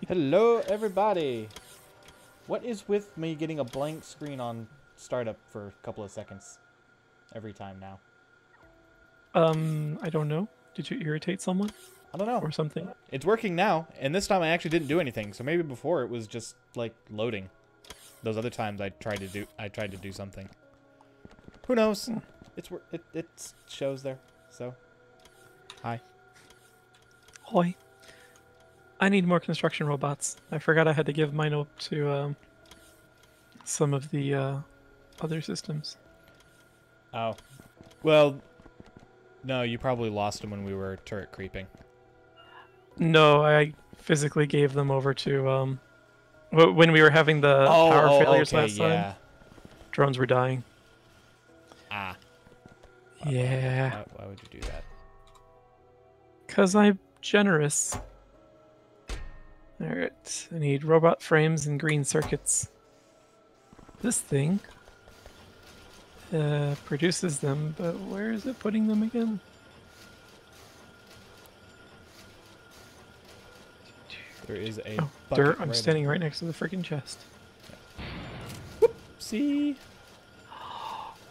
Hello, everybody. What is with me getting a blank screen on startup for a couple of seconds every time now? I don't know. Did you irritate someone I don't know. or something? It's working now, and this time I actually didn't do anything. So maybe before it was just like loading. Those other times I tried to do something. Who knows? Hmm. It shows there. So, hi. Hoi. I need more construction robots. I forgot I had to give mine up to some of the other systems. Oh, well, no, you probably lost them when we were turret creeping. No, I physically gave them over to when we were having the power failures Okay, last time. yeah. Drones were dying. Ah, Yeah, why would you do that? 'cause I'm generous. All right, I need robot frames and green circuits. This thing produces them, but where is it putting them again? There is a Oh, bucket dirt. I'm right standing right next to the freaking chest. See?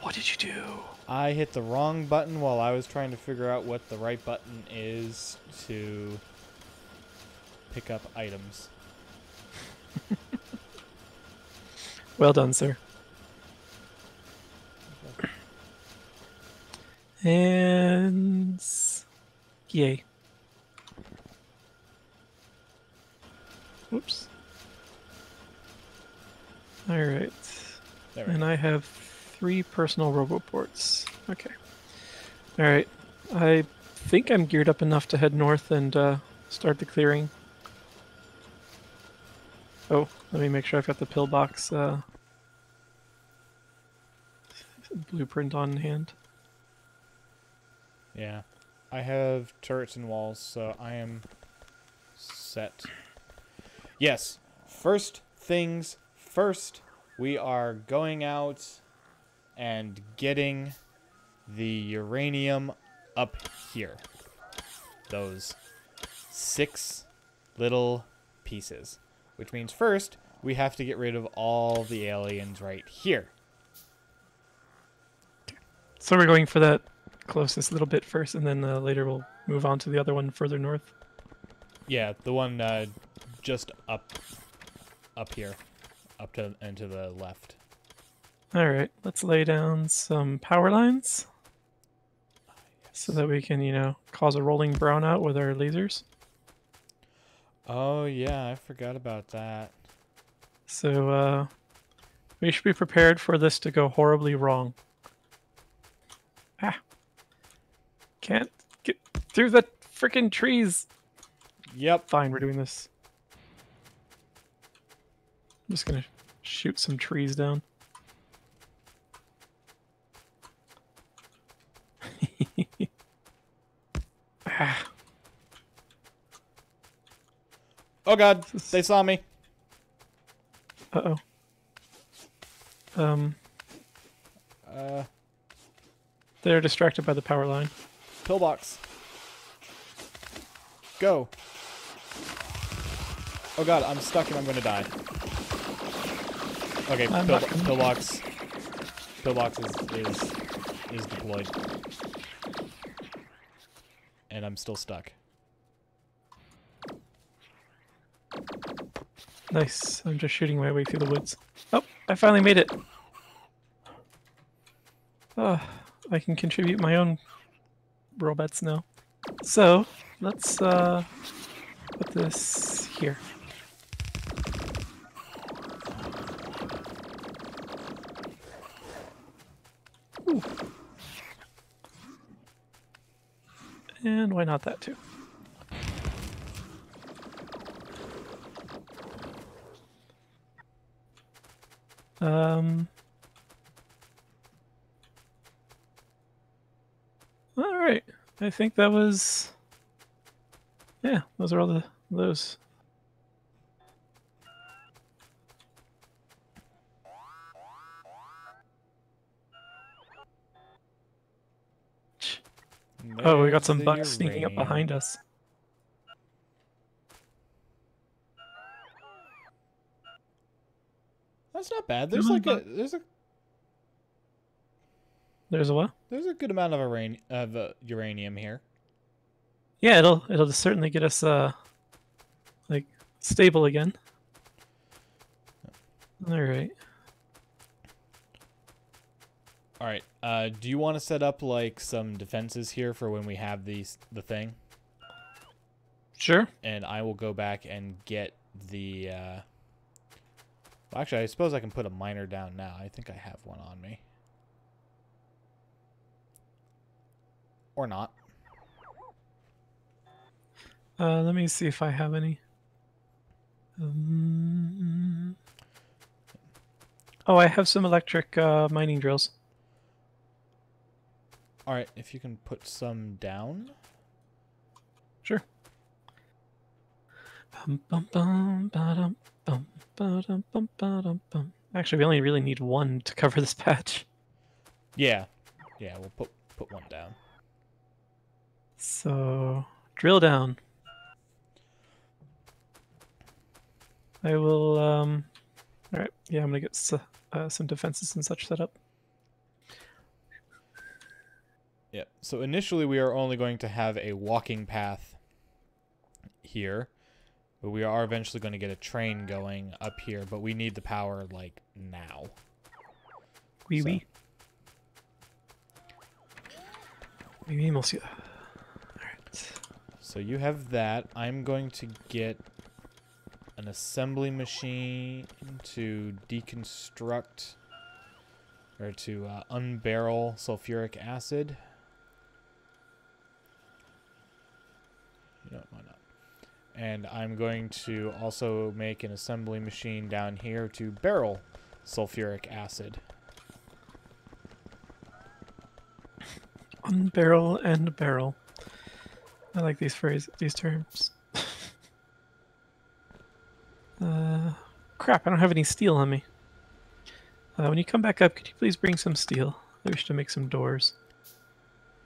What did you do? I hit the wrong button while I was trying to figure out what the right button is to pick up items. Well done, sir. And yay. Whoops. All right. There we And go. I have 3 personal roboports. Okay. All right. I think I'm geared up enough to head north and start the clearing. Oh, let me make sure I've got the pillbox blueprint on hand. Yeah. I have turrets and walls, so I am set. Yes. First things first, we are going out and getting the uranium up here. Those 6 little pieces. Which means first, we have to get rid of all the aliens right here. So we're going for that closest little bit first, and then later we'll move on to the other one further north. Yeah, the one just up here. Up to and to the left. All right, let's lay down some power lines so that we can, cause a rolling brownout with our lasers. Oh, yeah, I forgot about that. So we should be prepared for this to go horribly wrong. Ah, can't get through the freaking trees. Yep. Fine, we're doing this. I'm just gonna shoot some trees down. Ah, Oh, God, they saw me. uh-oh. Uh, They're distracted by the power line. pillbox. Go. Oh, God, I'm stuck and I'm going to die. Okay, pillbox. Pillbox is deployed. And I'm still stuck. Nice. I'm just shooting my way through the woods. Oh, I finally made it. Oh, I can contribute my own robots now. So, let's put this here. Ooh. And why not that too? All right. I think that was, yeah, those are all those. Oh, we got There's some the bugs sneaking up uranium. behind us. That's not bad. There's a what? There's a good amount of uranium here. Yeah, it'll certainly get us like stable again. All right. All right. Do you want to set up like some defenses here for when we have the thing? Sure. And I will go back and get the. Well, actually, I suppose I can put a miner down now. I think I have one on me. Or not. Let me see if I have any. Oh, I have some electric mining drills. All right, if you can put some down. Sure. Actually, we only really need one to cover this patch. Yeah. Yeah, we'll put one down. So, drill down. I will, alright, yeah, I'm gonna get some defenses and such set up. Yep. So initially we are only going to have a walking path here, but we are eventually going to get a train going up here, but we need the power, like, now. Oui, oui. Oui, oui, monsieur. Alright. So you have that. I'm going to get an assembly machine to deconstruct or to unbarrel sulfuric acid. You know, why not? And I'm going to also make an assembly machine down here to barrel sulfuric acid. Unbarrel and barrel. I like these terms. Crap, I don't have any steel on me. When you come back up, could you please bring some steel? I wish to make some doors.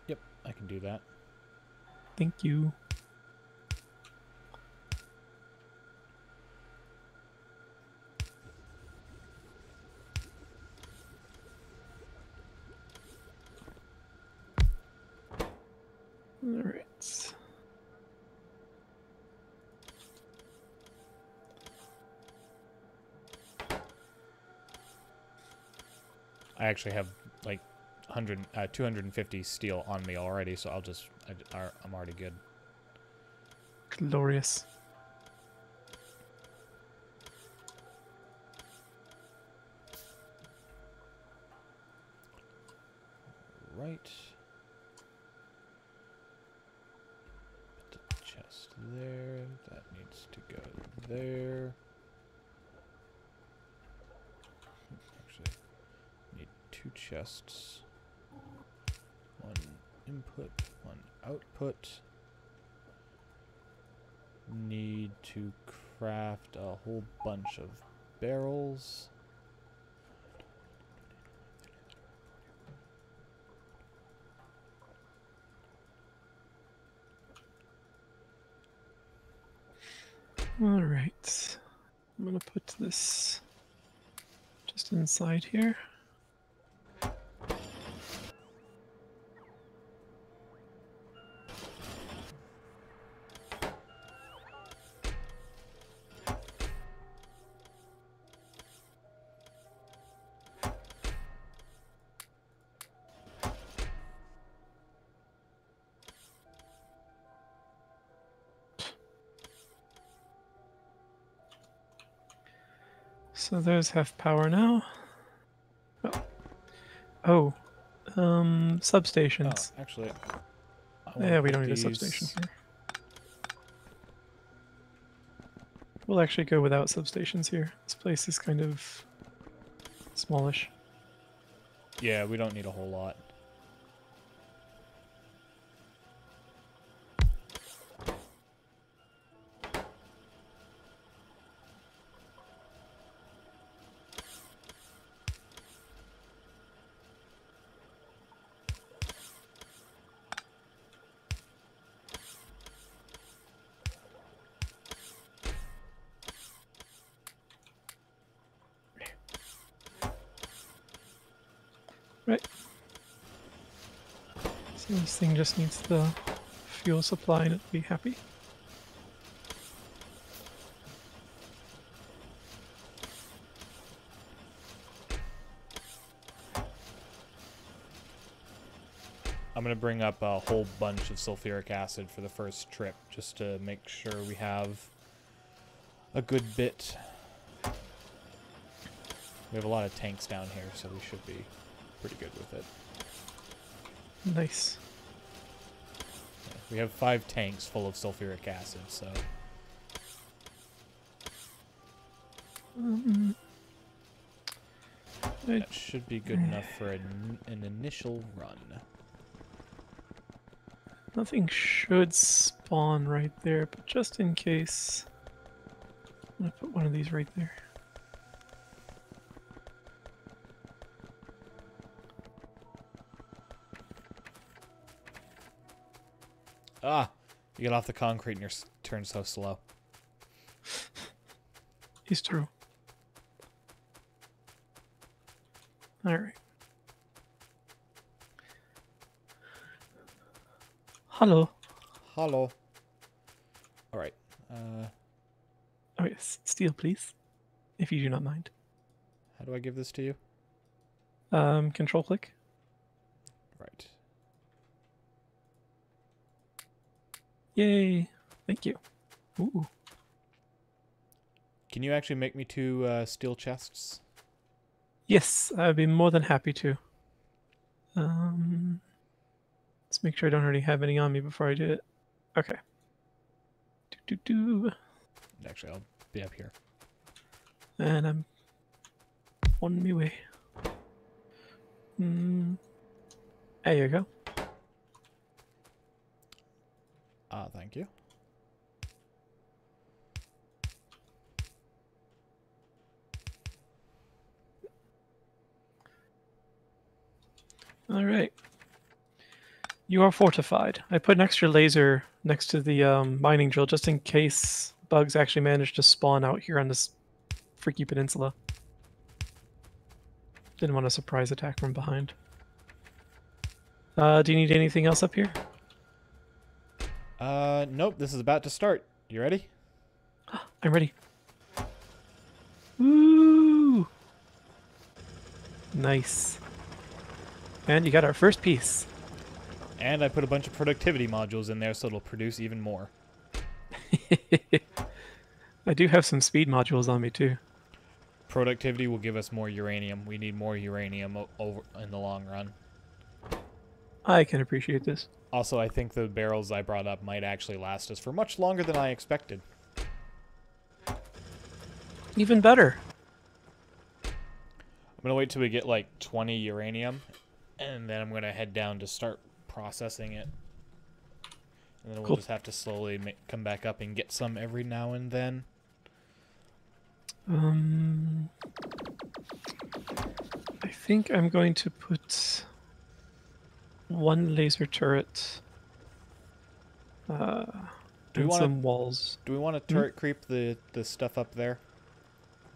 Yep, I can do that. Thank you. All right. I actually have like 250 steel on me already, so I'm already good. Glorious. Right. Put the chest there. That needs to go there. Actually, need 2 chests. 1 input, 1 output. Need to craft a whole bunch of barrels. All right. I'm gonna put this just inside here. So those have power now. Oh, substations. Oh, actually, Yeah, we don't need a substation here. We'll actually go without substations here. This place is kind of smallish. Yeah, we don't need a whole lot. Right. So this thing just needs the fuel supply and it'll be happy. I'm going to bring up a whole bunch of sulfuric acid for the first trip, just to make sure we have a good bit. We have a lot of tanks down here, so we should be pretty good with it. Nice. Yeah, we have 5 tanks full of sulfuric acid, so... That should be good enough for an initial run. Nothing should spawn right there, but just in case, I'm gonna put one of these right there. Ah! You get off the concrete and your turn so slow. It's true. Alright. Hello. Hello. Alright. Oh yes, steel please, if you do not mind. How do I give this to you? Control click. Right. Yay! Thank you. Ooh. Can you actually make me 2 steel chests? Yes, I'd be more than happy to. Let's make sure I don't already have any on me before I do it. Okay. Actually, I'll be up here. And I'm on my way. There you go. Thank you. All right. You are fortified. I put an extra laser next to the mining drill just in case bugs actually manage to spawn out here on this freaky peninsula. Didn't want a surprise attack from behind. Do you need anything else up here? Nope, this is about to start. You ready? I'm ready. Woo! Nice. And you got our first piece. And I put a bunch of productivity modules in there so it'll produce even more. I do have some speed modules on me too. Productivity will give us more uranium. We need more uranium over in the long run. I can appreciate this. Also, I think the barrels I brought up might actually last us for much longer than I expected. Even better. I'm going to wait till we get like 20 uranium, and then I'm going to head down to start processing it. And then we'll just have to slowly come back up and get some every now and then. I think I'm going to put one laser turret and some walls. Do we want to turret creep the stuff up there?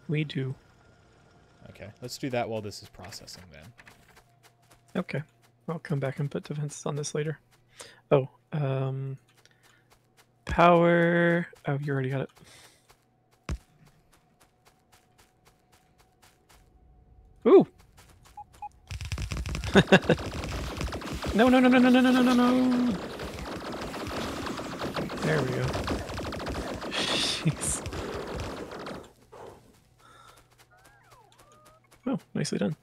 We do. Okay, let's do that while this is processing then. Okay. I'll come back and put defenses on this later. Oh, power. Oh, you already got it. Ooh! No, no, no, no, no, no, no, no, no, no. There we go. Jeez. Oh, nicely done.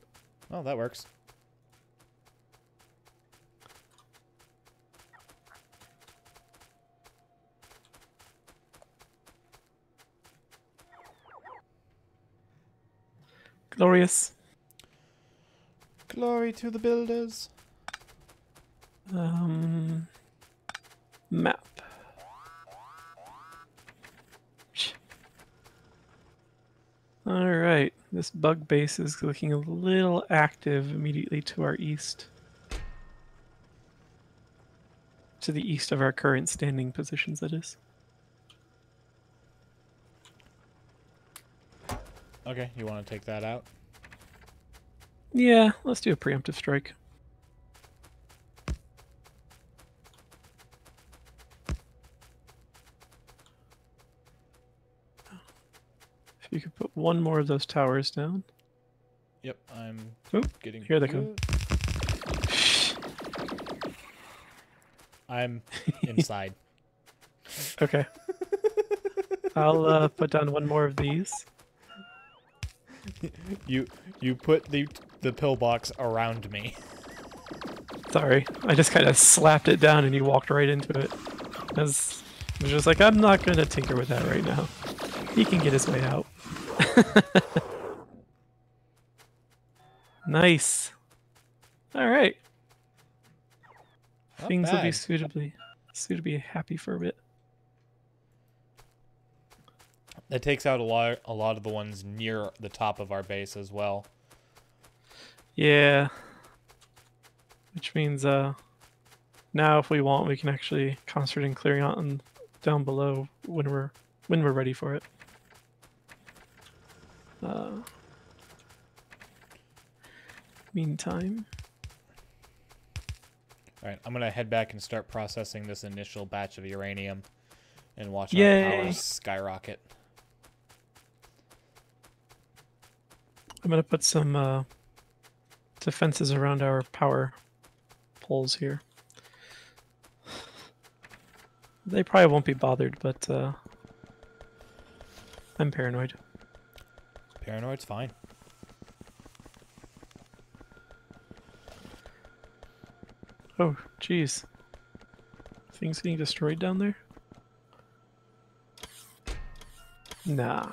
Oh, that works. Glorious. Glory to the builders. Map. Alright, this bug base is looking a little active immediately to our east. To the east of our current standing positions, that is. Okay, you want to take that out? Yeah, let's do a preemptive strike. If you could put one more of those towers down. Yep, I'm Oh, getting... here they come. I'm inside. Okay. I'll put down one more of these. You put the pillbox around me. Sorry, I just kind of slapped it down and you walked right into it. I was just like, I'm not gonna tinker with that right now. He can get his way out. Nice. All right. Not Things will be bad. suitably happy for a bit. That takes out a lot of the ones near the top of our base as well. Yeah. Which means now if we want we can actually concentrate on clearing out and down below when we're ready for it. Meantime. Alright, I'm gonna head back and start processing this initial batch of uranium and watch Yay. our power skyrocket. I'm gonna put some defenses around our power poles here. They probably won't be bothered, but I'm paranoid. Paranoid's fine. Oh, jeez. Things getting destroyed down there? Nah.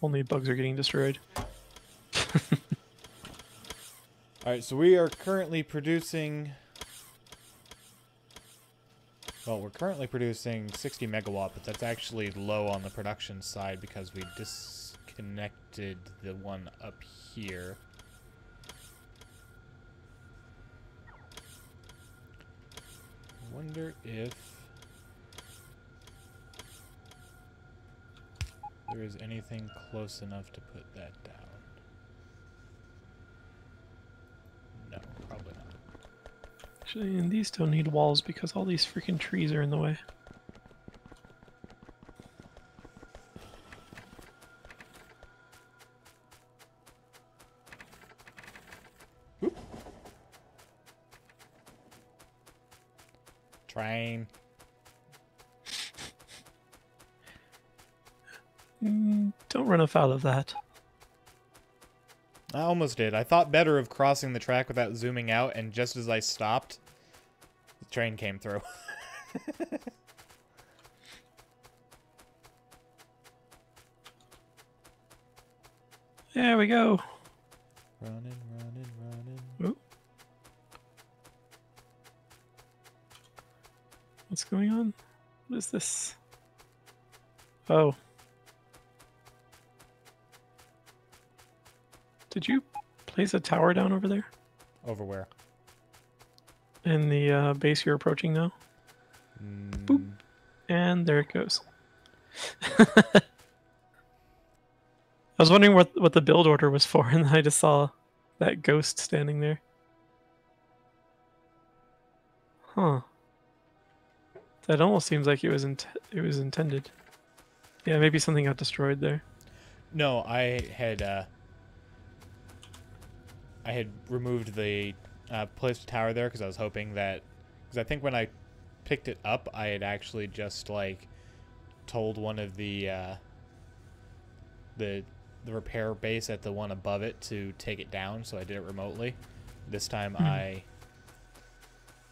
Only bugs are getting destroyed. Alright, so we are currently producing... Well, we're currently producing 60 megawatt, but that's actually low on the production side because we disconnected the one up here. I wonder if there is anything close enough to put that down. No, probably not. Actually, and these don't need walls because all these freaking trees are in the way. Train. Don't run afoul of that. I almost did. I thought better of crossing the track without zooming out, and just as I stopped, the train came through. There we go. Running, running, running. Oh. What's going on? What is this? Oh. Did you place a tower down over there? Over where? In the base you're approaching now? Boop. And there it goes. I was wondering what the build order was for, and I just saw that ghost standing there. Huh. That almost seems like it was intended. Yeah, maybe something got destroyed there. No, I had removed the placed a tower there because I was hoping that, because I think when I picked it up, I had actually just like told one of the repair base at the one above it to take it down, so I did it remotely. This time I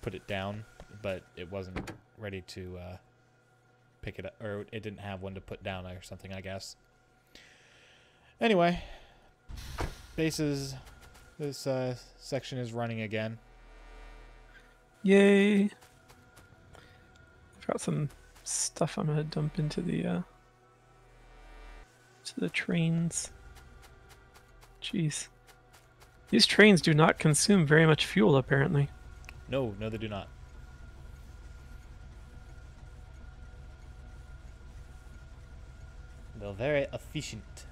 put it down, but it wasn't ready to pick it up, or it didn't have one to put down or something, I guess. Anyway, bases. This section is running again. Yay! I've got some stuff I'm gonna dump into the trains. Jeez. These trains do not consume very much fuel, apparently. No, they do not. They're very efficient.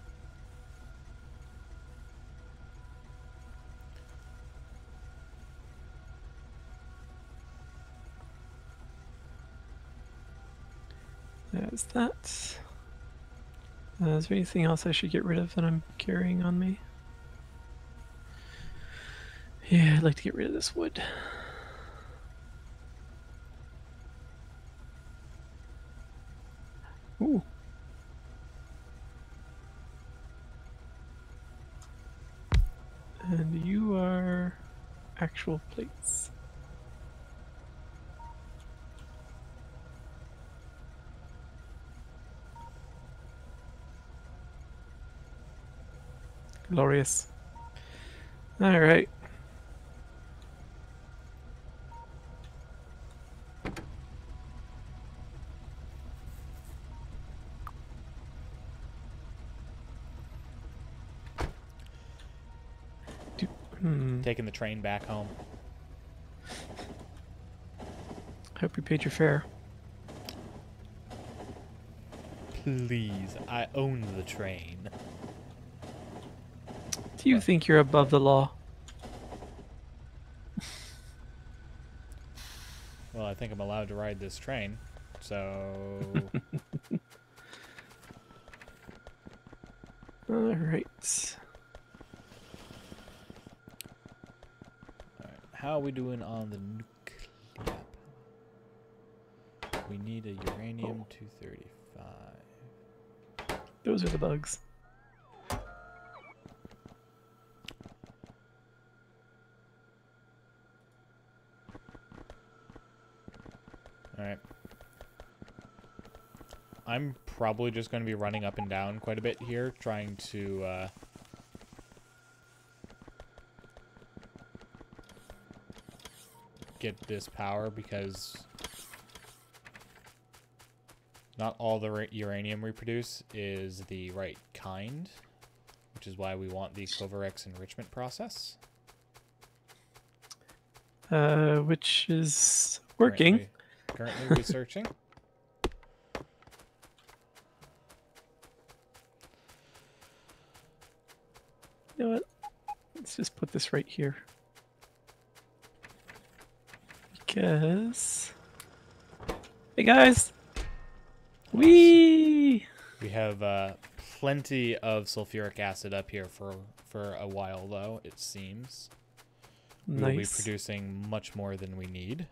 is that. Is there anything else I should get rid of that I'm carrying on me? Yeah, I'd like to get rid of this wood. Ooh. And you are actual plates. Glorious. All right. Taking the train back home. Hope you paid your fare. Please, I own the train. Do you think you're above the law? Well, I think I'm allowed to ride this train, so... All right. Alright, how are we doing on the nuclear? We need a uranium-235. Those are the bugs. Alright. I'm probably just going to be running up and down quite a bit here, trying to, get this power, because not all the uranium we produce is the right kind, which is why we want the Covarex enrichment process. Which is working. Currently researching. You know what? Let's just put this right here. Because... Hey guys! Whee! We have plenty of sulfuric acid up here for a while, though, it seems. Nice. We'll be producing much more than we need.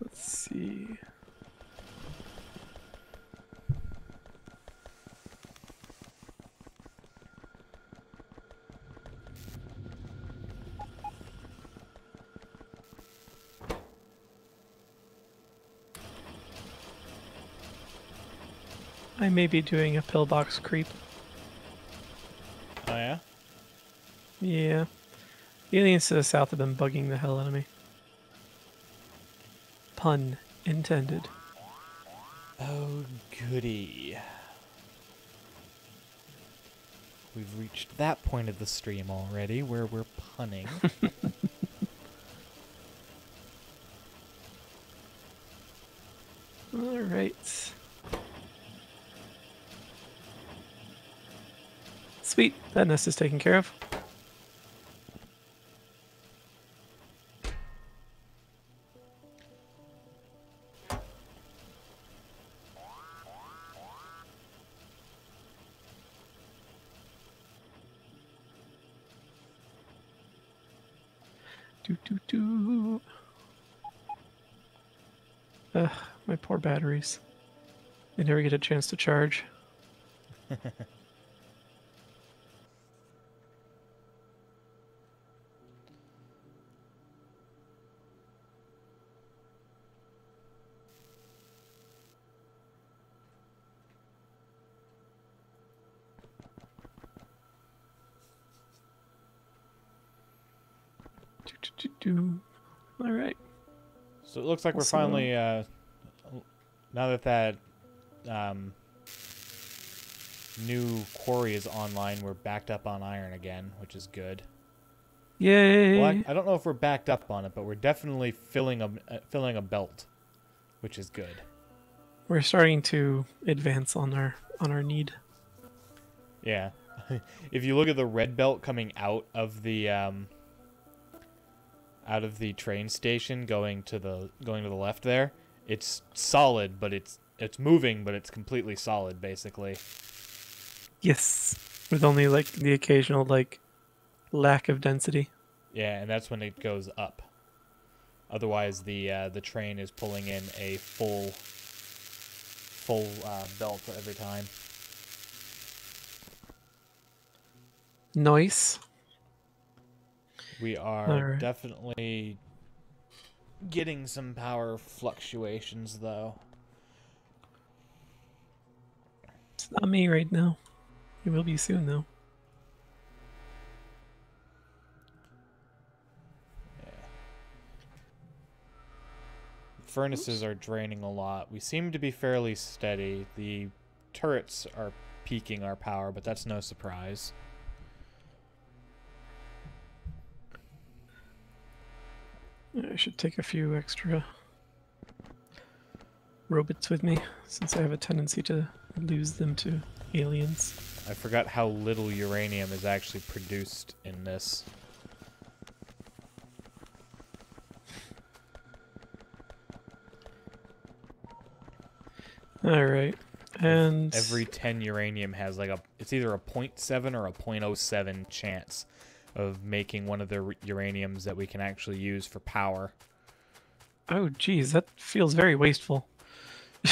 Let's see. I may be doing a pillbox creep. Oh, yeah? Yeah. The aliens to the south have been bugging the hell out of me. Pun intended. Oh, goody. We've reached that point of the stream already where we're punning. Alright. Sweet, that nest is taken care of. Do. Ugh, my poor batteries. They never get a chance to charge. All right. So it looks like we're finally, now that new quarry is online, we're backed up on iron again, which is good. Yay! Well, I don't know if we're backed up on it, but we're definitely filling a belt, which is good. we're starting to advance on our need. Yeah. If you look at the red belt coming out of the train station going to the left there, it's solid, but it's moving, but it's completely solid basically. Yes, with only like the occasional like lack of density. Yeah, and that's when it goes up. Otherwise, the train is pulling in a full belt every time. Nice. We are definitely getting some power fluctuations, though. It's not me right now. It will be soon, though. Furnaces are draining a lot. We seem to be fairly steady. The turrets are peaking our power, but that's no surprise. I should take a few extra robots with me, since I have a tendency to lose them to aliens. I forgot how little uranium is actually produced in this. Alright, and... Every 10 uranium has like it's either a 0.7 or a 0.07 chance of making one of the uraniums that we can actually use for power. Oh, geez, that feels very wasteful.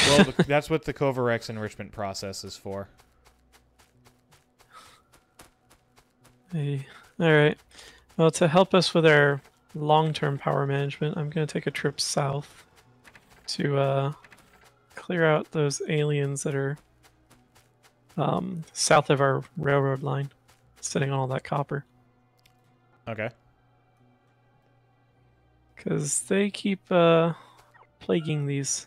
Well, that's what the Covarex enrichment process is for. Hey. Alright. Well, to help us with our long-term power management, I'm going to take a trip south to clear out those aliens that are south of our railroad line, sitting on all that copper. Okay. Because they keep plaguing these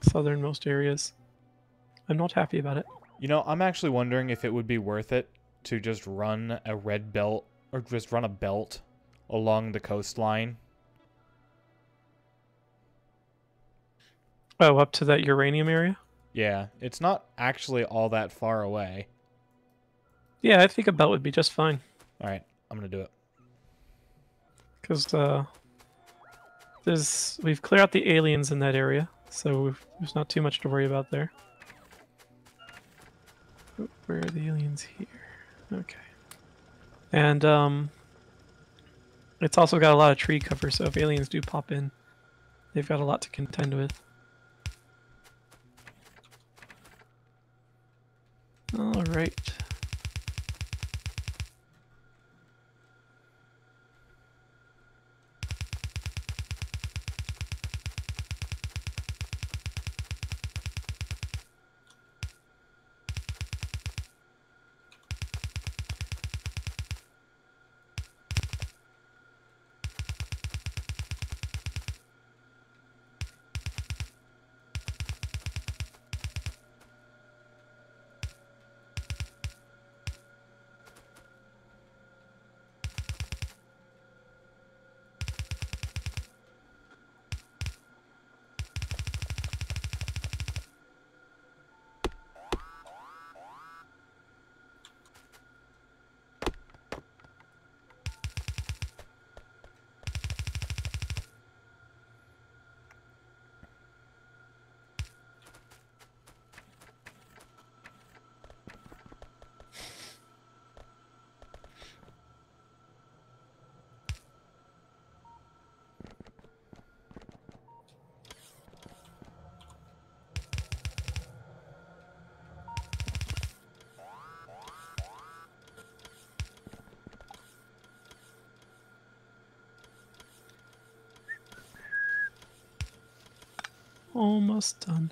southernmost areas. I'm not happy about it. You know, I'm actually wondering if it would be worth it to just run a red belt, or just run a belt along the coastline. Oh, up to that uranium area? Yeah, it's not actually all that far away. Yeah, I think a belt would be just fine. Alright, I'm gonna do it. Because we've cleared out the aliens in that area, so there's not too much to worry about there. Oh, where are the aliens here? Okay. And it's also got a lot of tree cover, so if aliens do pop in, they've got a lot to contend with. Alright. Almost done.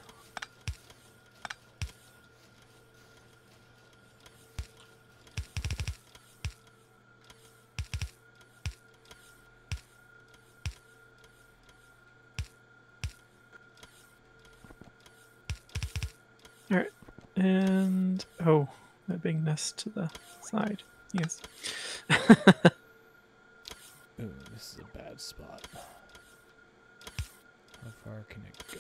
Alright, and... oh, that big nest to the side. Yes. Ooh, this is a bad spot. How far can it go?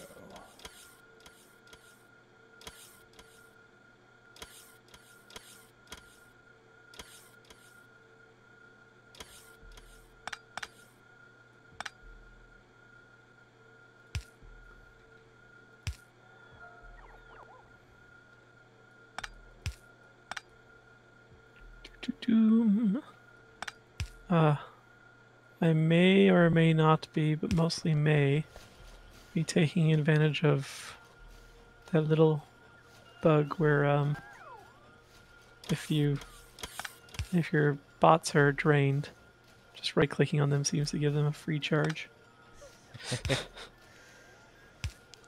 Doom. I may or may not be, but mostly may, be taking advantage of that little bug where if your bots are drained, just right-clicking on them seems to give them a free charge.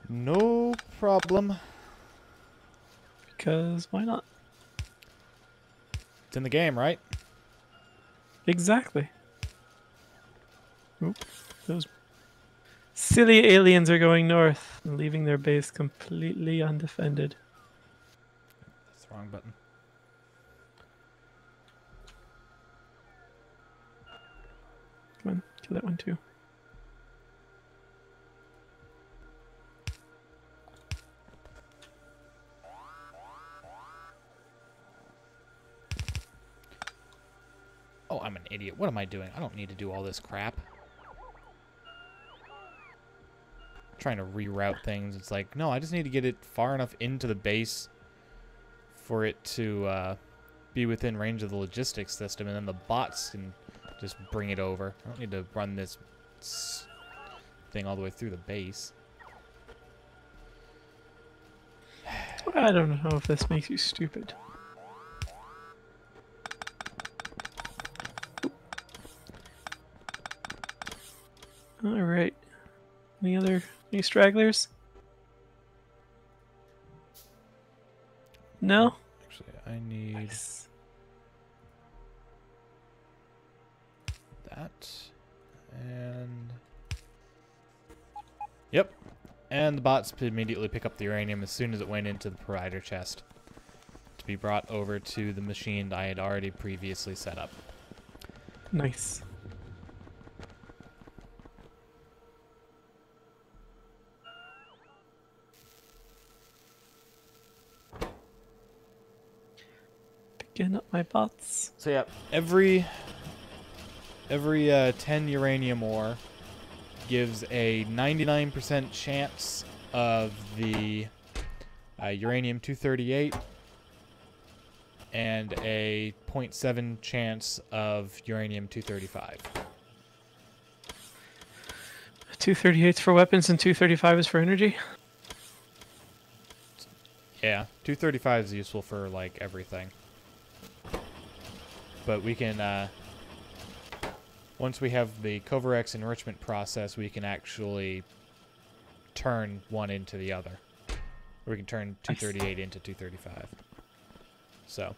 No problem. Because why not? It's in the game, right? Exactly. Oop, those silly aliens are going north and leaving their base completely undefended. That's the wrong button. Come on, kill that one too. Oh, I'm an idiot. What am I doing? I don't need to do all this crap. Trying to reroute things. It's like, no, I just need to get it far enough into the base for it to be within range of the logistics system, and then the bots can just bring it over. I don't need to run this thing all the way through the base. I don't know if this makes you stupid. All right. Any stragglers? No? Actually, I need Nice. that. And... Yep. And the bots immediately pick up the uranium as soon as it went into the provider chest to be brought over to the machine I had already previously set up. Nice. Picking up my bots. So yeah, every 10 uranium ore gives a 99% chance of the uranium-238 and a 0.7 chance of uranium-235. 238's for weapons and 235 is for energy. Yeah, 235 is useful for like everything. But we can, once we have the Covarex enrichment process, we can actually turn one into the other. Or we can turn 238 into 235. So.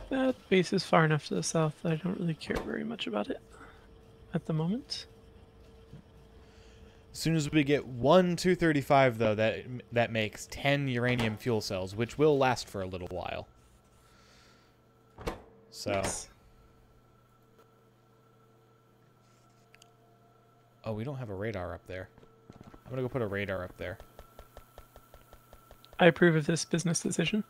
That base is far enough to the south that I don't really care very much about it at the moment. As soon as we get one 235, though, that makes 10 uranium fuel cells, which will last for a little while. So. Yes. Oh, we don't have a radar up there. I'm gonna go put a radar up there. I approve of this business decision.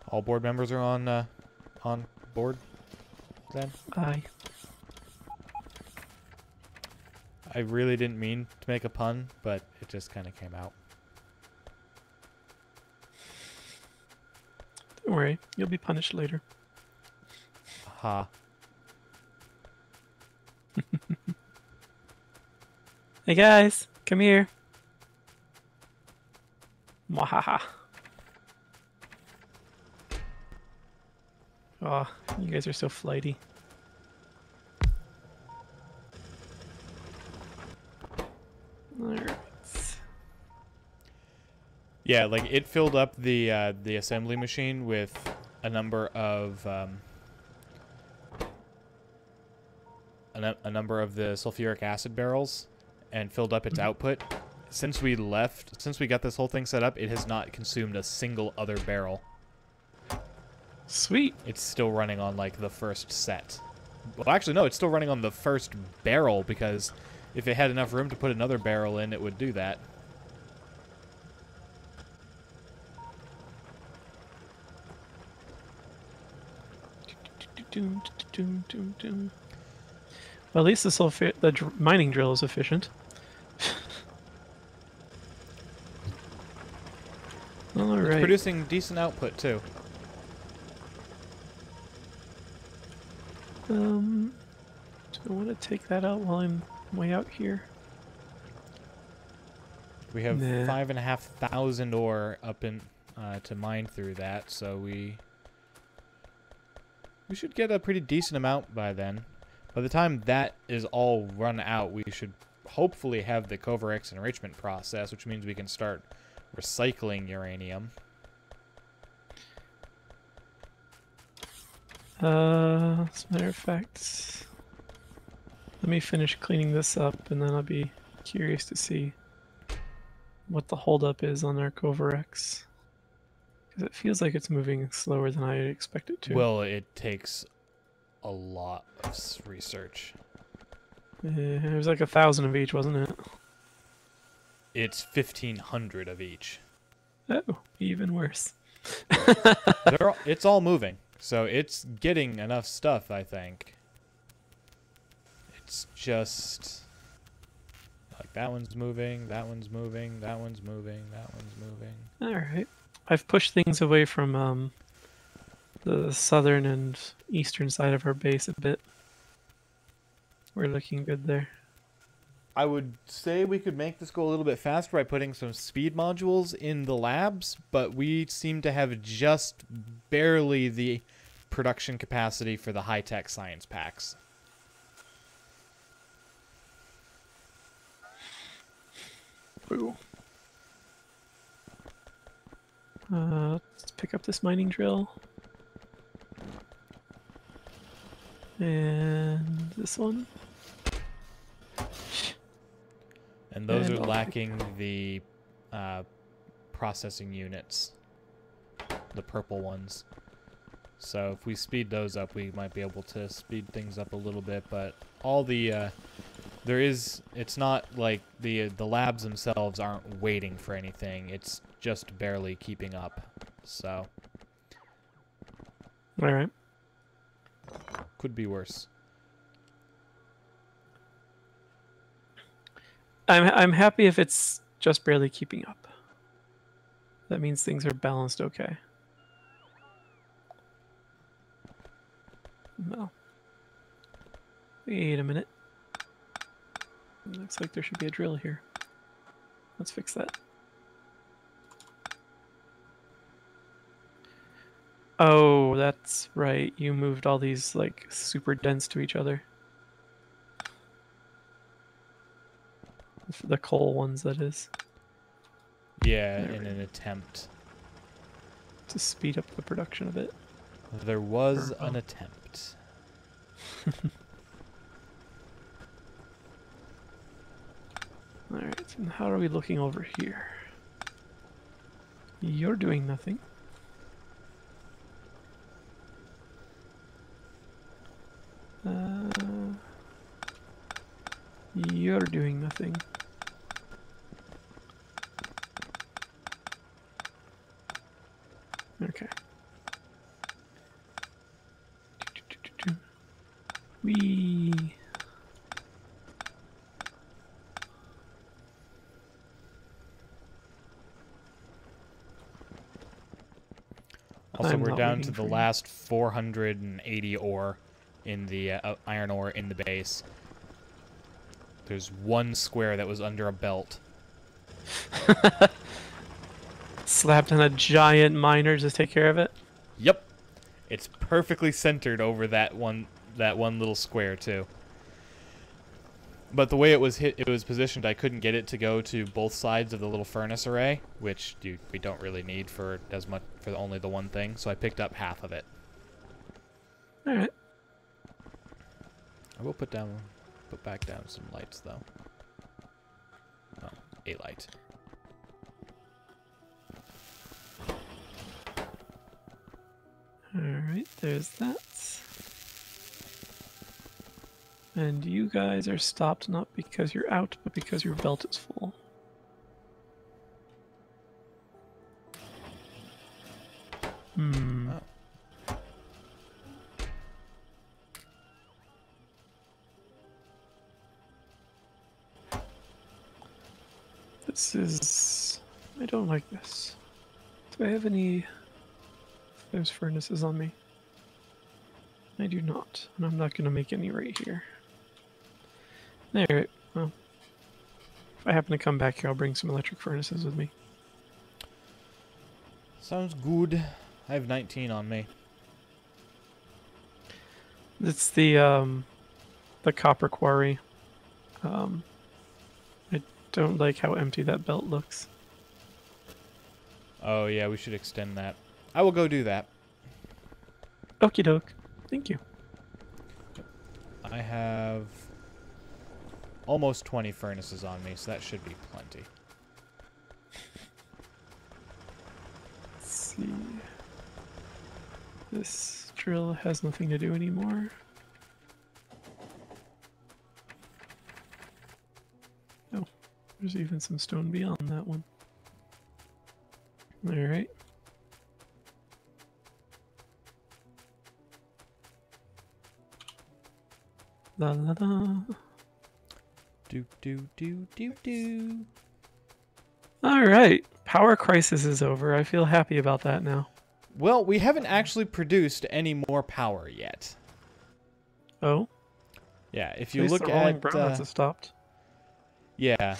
All board members are on board, then? Aye. I really didn't mean to make a pun, but it just kind of came out. Don't worry, you'll be punished later. Ha. Hey guys, come here. Mwahaha. Oh, you guys are so flighty. Alright. Yeah, like it filled up the assembly machine with a number of a number of the sulfuric acid barrels and filled up its output. Since we got this whole thing set up, it has not consumed a single other barrel. Sweet. It's still running on like the first set. Well, actually, no, it's still running on the first barrel because if it had enough room to put another barrel in, it would do that. Well, at least the mining drill is efficient. All It's right. producing decent output too. Do I want to take that out while I'm way out here? We have Nah. 5,500 ore up in to mine through that, so we should get a pretty decent amount by then. By the time that is all run out, we should hopefully have the Covarex enrichment process, which means we can start recycling uranium. As a matter of fact, let me finish cleaning this up, and then I'll be curious to see what the holdup is on our Covarex. Because it feels like it's moving slower than I expect it to. Well, it takes a lot of research. It was like 1,000 of each, wasn't it? It's 1,500 of each. Oh, even worse. It's all moving, so it's getting enough stuff, I think. It's just like that one's moving, that one's moving, that one's moving, that one's moving. Alright. I've pushed things away from the southern and eastern side of our base a bit. We're looking good there. I would say we could make this go a little bit faster by putting some speed modules in the labs, but we seem to have just barely the production capacity for the high-tech science packs. Ooh. Let's pick up this mining drill. And this one. And those And are I'll lacking the processing units, the purple ones. So if we speed those up, we might be able to speed things up a little bit. But all the it's not like the labs themselves aren't waiting for anything. It's just barely keeping up. So All right. could be worse. I'm happy if it's just barely keeping up. That means things are balanced okay. No. Wait a minute. Looks like there should be a drill here. Let's fix that. Oh, that's right. You moved all these like super dense to each other. The coal ones, that is. Yeah, There in we an go. attempt. To speed up the production of it. There was Or, an well. attempt. Alright, and how are we looking over here? You're doing nothing. You're doing nothing. Okay. Wee. Also, I'm we're not down waiting to the for you. last 480 ore in the iron ore in the base. There's one square that was under a belt. Slapped on a giant miner to take care of it. Yep, it's perfectly centered over that one little square too. But the way it was positioned, I couldn't get it to go to both sides of the little furnace array, which we don't really need for only the one thing. So I picked up half of it. All right. I will put back down some lights though. Oh, a light. All right. There's that. And you guys are stopped not because you're out, but because your belt is full. Oh. This is... I don't like this. Do I have any... There's furnaces on me. I do not, and I'm not going to make any right here. Alright, well. If I happen to come back here, I'll bring some electric furnaces with me. Sounds good. I have 19 on me. It's the copper quarry. I don't like how empty that belt looks. Oh yeah, we should extend that. I will go do that. Okie doke. Thank you. I have almost 20 furnaces on me, so that should be plenty. Let's see. This drill has nothing to do anymore. Oh, there's even some stone beyond that one. Alright. La la la. Do do do do do. Alright. Power crisis is over. I feel happy about that now. Well, we haven't actually produced any more power yet. Oh? Yeah, if At you least look the rolling at... brownouts have stopped. yeah,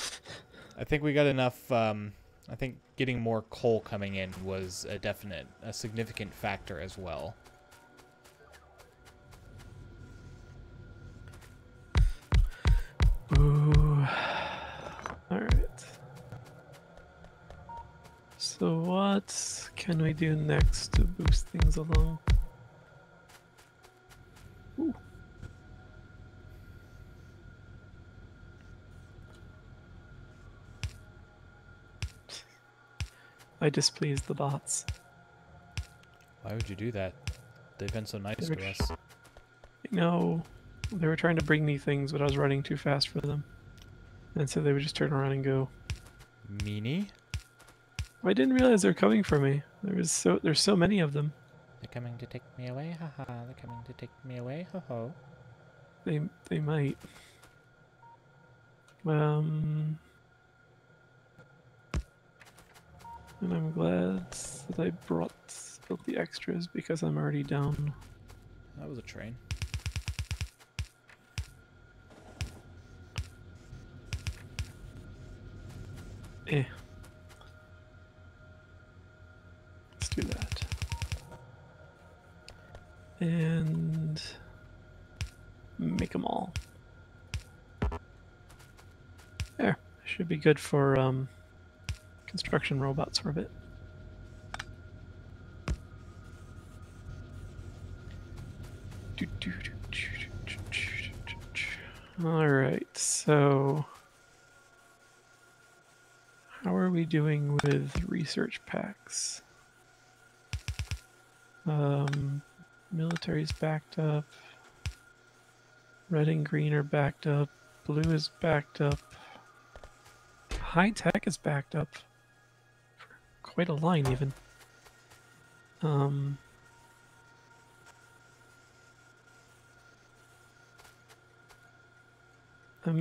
I think we got enough... I think getting more coal coming in was a significant factor as well. Ooh. Alright. So what can we do next to boost things along? Ooh. I displeased the bots. Why would you do that? They've been so nice They're to us. No, they were trying to bring me things, but I was running too fast for them. And so they would just turn around and go. Meanie? I didn't realize they were coming for me. There's so many of them. They're coming to take me away, haha. They're coming to take me away, ho ho. They might. And I'm glad that I built the extras because I'm already down. That was a train. Eh. Let's do that. And make them all. There. Should be good for construction robots for a bit. Alright, so how are we doing with research packs? Military's backed up. Red and green are backed up. Blue is backed up. High tech is backed up. For quite a line even. I'm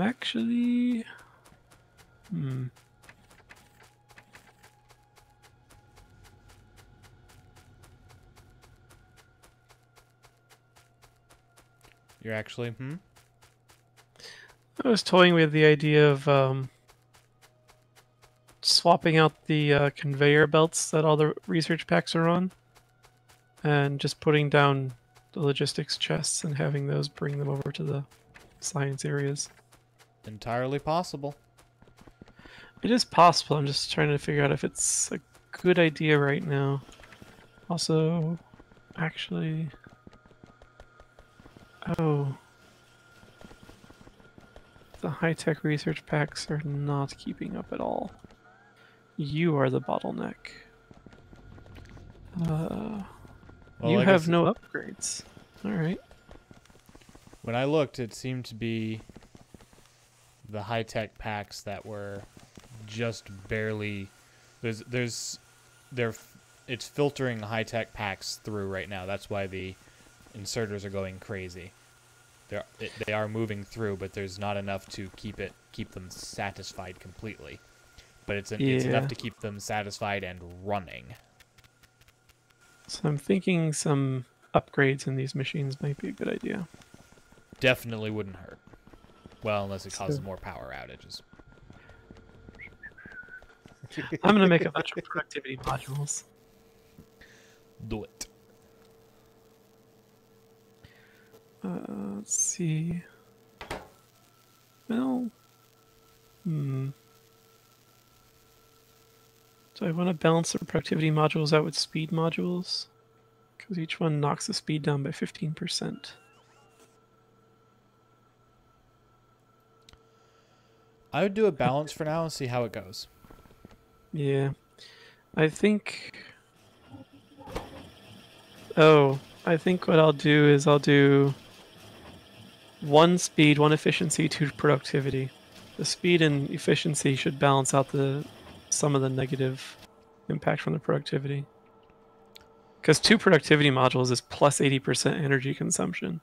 actually... You're actually, I was toying with the idea of swapping out the conveyor belts that all the research packs are on, and just putting down the logistics chests and having those bring them over to the science areas. Entirely possible. It is possible. I'm just trying to figure out if it's a good idea right now. Also, actually... Oh. The high-tech research packs are not keeping up at all. You are the bottleneck. Well, You like have no upgrades. Alright. When I looked, it seemed to be the high-tech packs that were just barely... It's filtering high-tech packs through right now. That's why the inserters are going crazy. They are moving through, but there's not enough to keep them satisfied completely. but it's Yeah. enough to keep them satisfied and running. So I'm thinking some upgrades in these machines might be a good idea. Definitely wouldn't hurt. Well, unless it causes So- more power outages. I'm gonna make a bunch of productivity modules. Do it. Let's see. Well, do I want to balance the productivity modules out with speed modules? Because each one knocks the speed down by 15%. I would do a balance for now and see how it goes. Yeah. I think... Oh, I think what I'll do is I'll do 1 speed, 1 efficiency, 2 productivity. The speed and efficiency should balance out some of the negative impact from the productivity. Because 2 productivity modules is plus 80% energy consumption.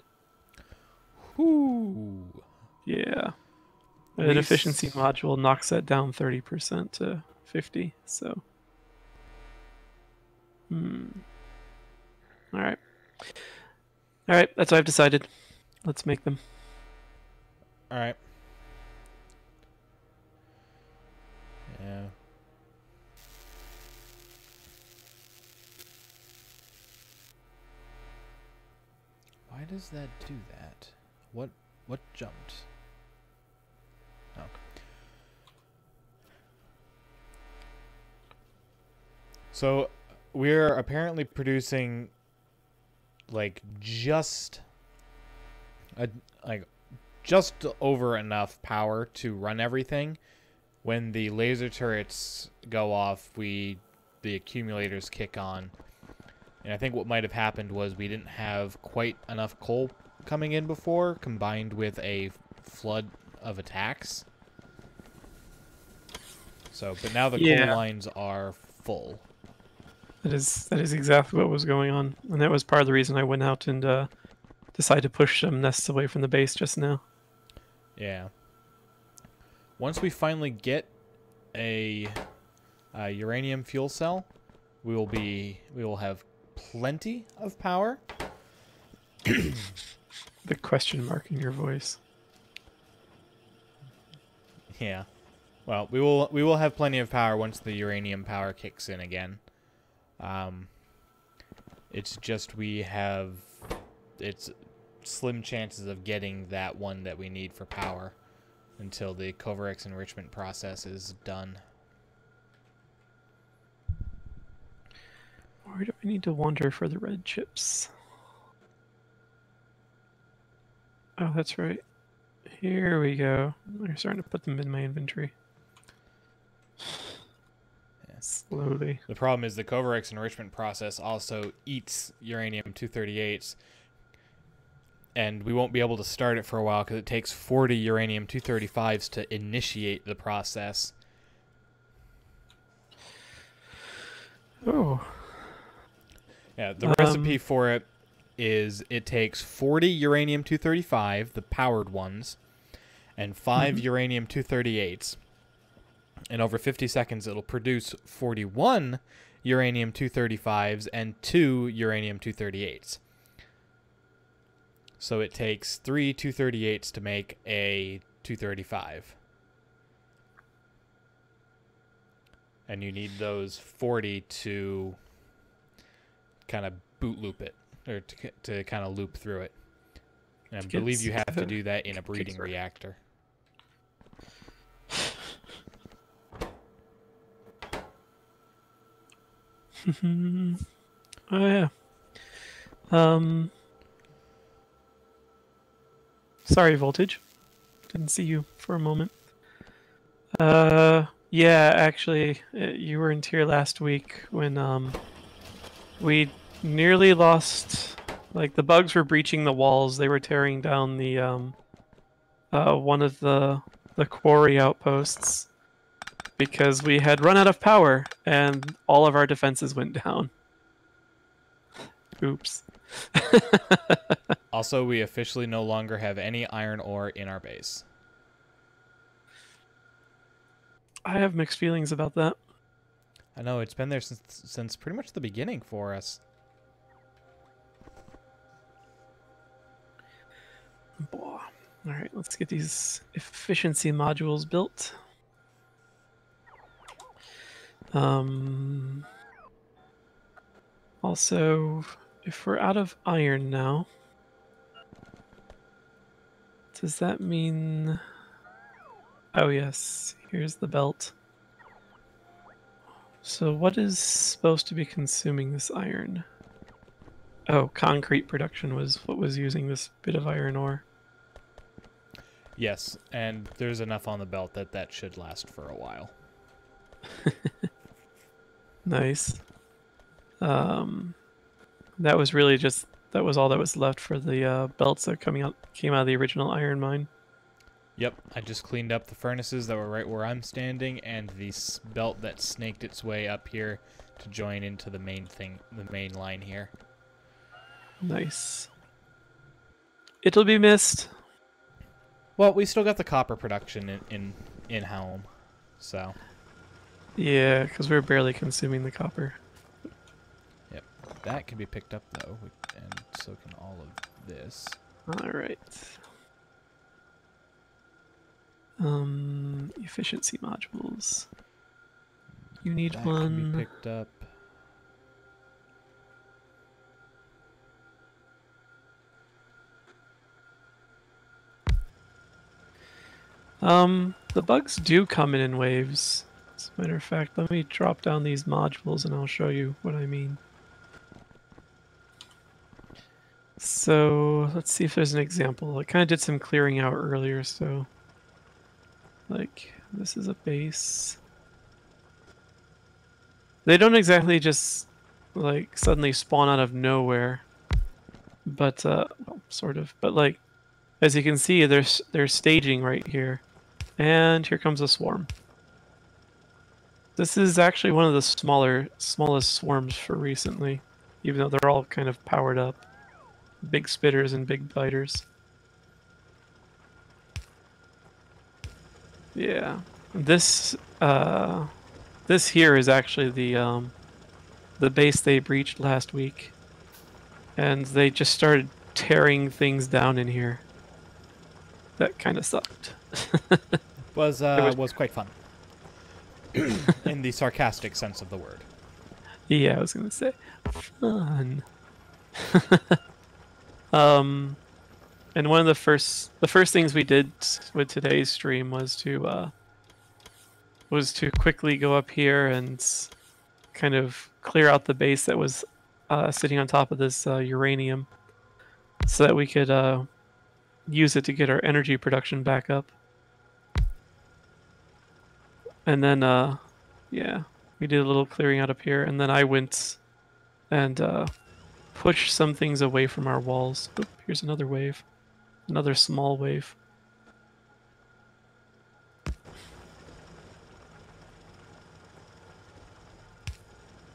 Whoo. Yeah. An efficiency module knocks that down 30% to 50, so. Alright. Alright, that's what I've decided. Let's make them. Alright. Yeah. Why does that do that? What jumped? Oh. So we're apparently producing like just over enough power to run everything. When the laser turrets go off, the accumulators kick on. And I think what might have happened was we didn't have quite enough coal coming in before, combined with a flood of attacks. So, but now the coal lines are full. That is exactly what was going on, and that was part of the reason I went out and decided to push some nests away from the base just now. Yeah. Once we finally get a uranium fuel cell, we will have plenty of power. The question mark in your voice. Yeah. Well, we will have plenty of power once the uranium power kicks in again. It's just it's slim chances of getting that one that we need for power until the Covarex enrichment process is done. Where do I need to wander for the red chips? Oh, that's right. Here we go. I'm starting to put them in my inventory. Slowly. The problem is the Covarex enrichment process also eats uranium-238s, and we won't be able to start it for a while because it takes 40 uranium-235s to initiate the process. Oh. Yeah, the recipe for it is it takes 40 uranium-235, the powered ones, and 5 uranium-238s. In over 50 seconds, it'll produce 41 uranium-235s and 2 uranium-238s. So it takes 3 238s to make a 235. And you need those 40 to kind of boot loop it, or to kind of loop through it. And I believe you have to do that in a breeding reactor. Oh yeah. Sorry, Voltage. Didn't see you for a moment. Yeah, actually, you weren't here last week when we nearly lost. Like the bugs were breaching the walls. They were tearing down the one of the quarry outposts because we had run out of power and all of our defenses went down. Oops. Also, we officially no longer have any iron ore in our base. I have mixed feelings about that. I know it's been there since pretty much the beginning for us. Boah. All right, let's get these efficiency modules built. Also, if we're out of iron now, does that mean... Oh yes, here's the belt. So what is supposed to be consuming this iron? Oh, concrete production was what was using this bit of iron ore. Yes, and there's enough on the belt that should last for a while. Nice. That was really just that was all that was left for the belts that came out of the original iron mine. Yep, I just cleaned up the furnaces that were right where I'm standing, and the belt that snaked its way up here to join into the main line here. Nice. It'll be missed. Well, we still got the copper production in home, so. Yeah, because we're barely consuming the copper. Yep, that can be picked up though, and so can all of this. All right. Efficiency modules. You need That one. can be picked up. The bugs do come in waves. As a matter of fact, let me drop down these modules and I'll show you what I mean. So let's see if there's an example. I kind of did some clearing out earlier, so like this is a base. They don't exactly just like suddenly spawn out of nowhere, but well, sort of. But like as you can see, they're staging right here, and here comes a swarm. This is actually one of the smallest swarms for recently, even though they're all kind of powered up. Big spitters and big biters. Yeah. This this here is actually the base they breached last week. And they just started tearing things down in here. That kind of sucked. Was quite fun. In the sarcastic sense of the word. Yeah, I was gonna say fun. And one of the first things we did with today's stream was to quickly go up here and kind of clear out the base that was sitting on top of this uranium, so that we could use it to get our energy production back up. And then, yeah, we did a little clearing out up here, and then I went and pushed some things away from our walls. Oop, here's another wave. Another small wave.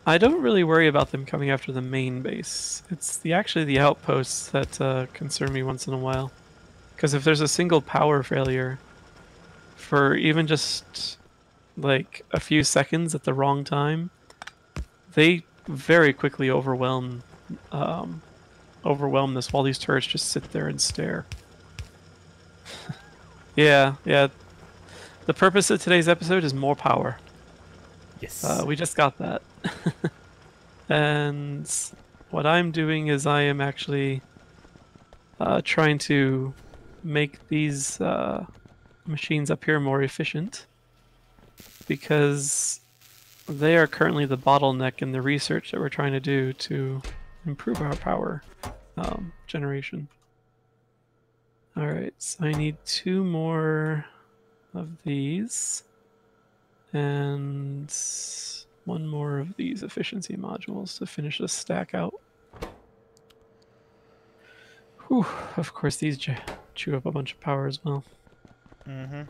I don't really worry about them coming after the main base. It's actually the outposts that concern me once in a while. Because if there's a single power failure for even just like a few seconds at the wrong time, they very quickly overwhelm this while these turrets just sit there and stare. Yeah. The purpose of today's episode is more power. Yes. We just got that. And what I'm doing is I am actually trying to make these machines up here more efficient, because they are currently the bottleneck in the research that we're trying to do to improve our power generation. Alright, so I need 2 more of these and 1 more of these efficiency modules to finish this stack out. Whew, of course these chew up a bunch of power as well. Mm-hmm.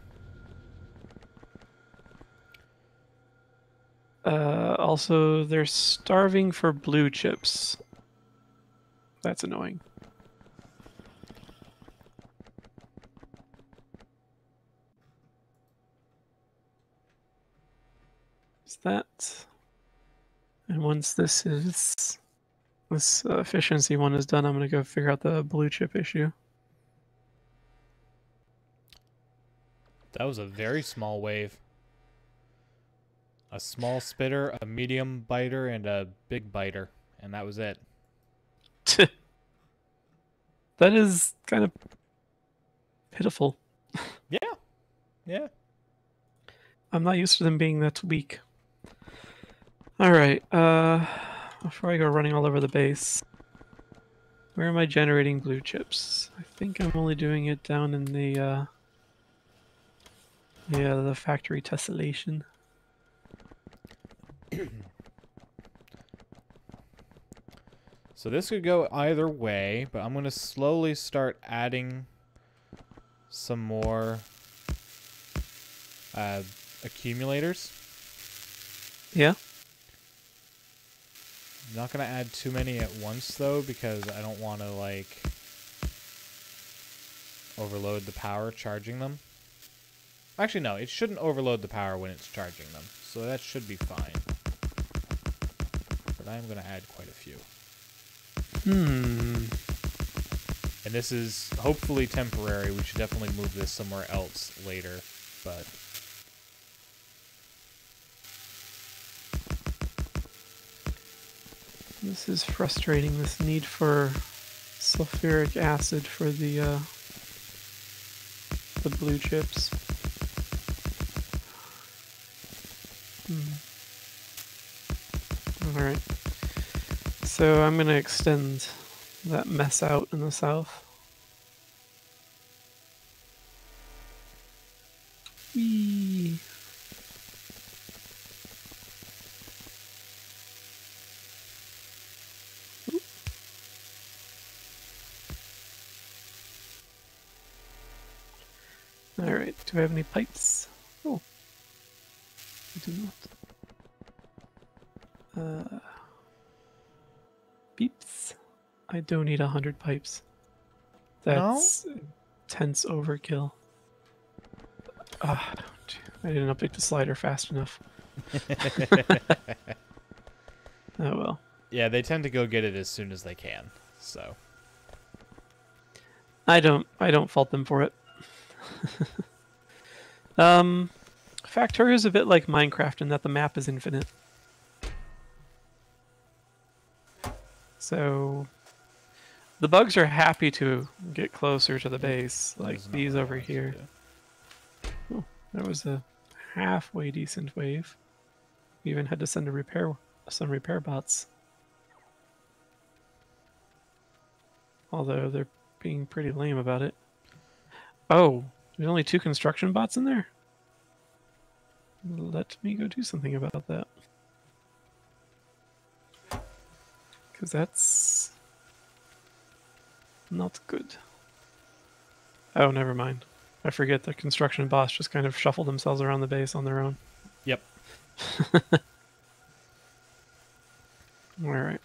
Also, they're starving for blue chips. That's annoying. Is that? And once this efficiency one is done, I'm gonna go figure out the blue chip issue. That was a very small wave. A small spitter, a medium biter, and a big biter. And that was it. That is kind of pitiful. Yeah. Yeah. I'm not used to them being that weak. Alright, before I go running all over the base, where am I generating blue chips? I think I'm only doing it down in the factory tessellation. So this could go either way, but I'm going to slowly start adding some more accumulators. Yeah? I'm not going to add too many at once, though, because I don't want to, like, overload the power charging them. Actually, no, it shouldn't overload the power when it's charging them, so that should be fine. But I'm going to add quite a few. And this is hopefully temporary. We should definitely move this somewhere else later, but... This is frustrating, this need for sulfuric acid for the blue chips. Alright. So I'm gonna extend that mess out in the south. Whee! Alright, do I have any pipes? Oh. I do not. Beeps. I don't need 100 pipes. That's intense overkill. I didn't update the slider fast enough. Oh well. Yeah, they tend to go get it as soon as they can, so... I don't fault them for it. Factorio is a bit like Minecraft in that the map is infinite. So the bugs are happy to get closer to the base, like these over here. Oh, that was a halfway decent wave. We even had to send some repair bots. Although they're being pretty lame about it. Oh, there's only 2 construction bots in there? Let me go do something about that. Because that's not good. Oh, never mind. I forget the construction bots just kind of shuffle themselves around the base on their own. Yep. Alright.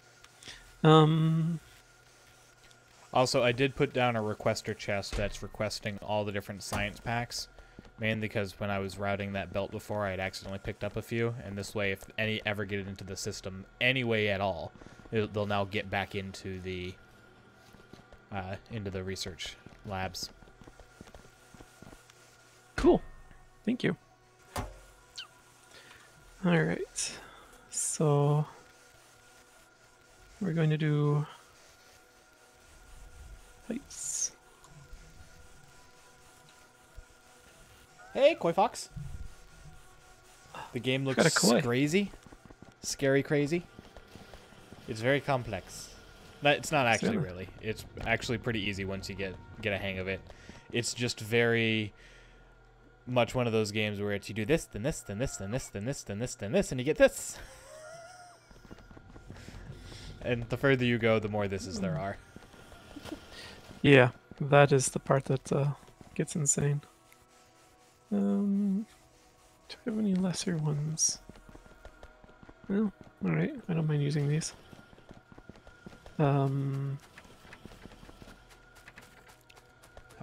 Also, I did put down a requester chest that's requesting all the different science packs. Mainly because when I was routing that belt before, I had accidentally picked up a few. And this way, if any ever get into the system any way at all, they'll now get back into the research labs. Cool. Thank you. Alright. So we're going to do pipes. Hey, Koi Fox. The game looks crazy. Scary crazy. It's very complex. It's not actually really. It's actually pretty easy once you get a hang of it. It's just very much one of those games where it's you do this, then this, then this, then this, then this, then this, then this, and you get this. And the further you go, the more thises there are. Yeah, that is the part that gets insane. Do I have any lesser ones? Well, alright, I don't mind using these. How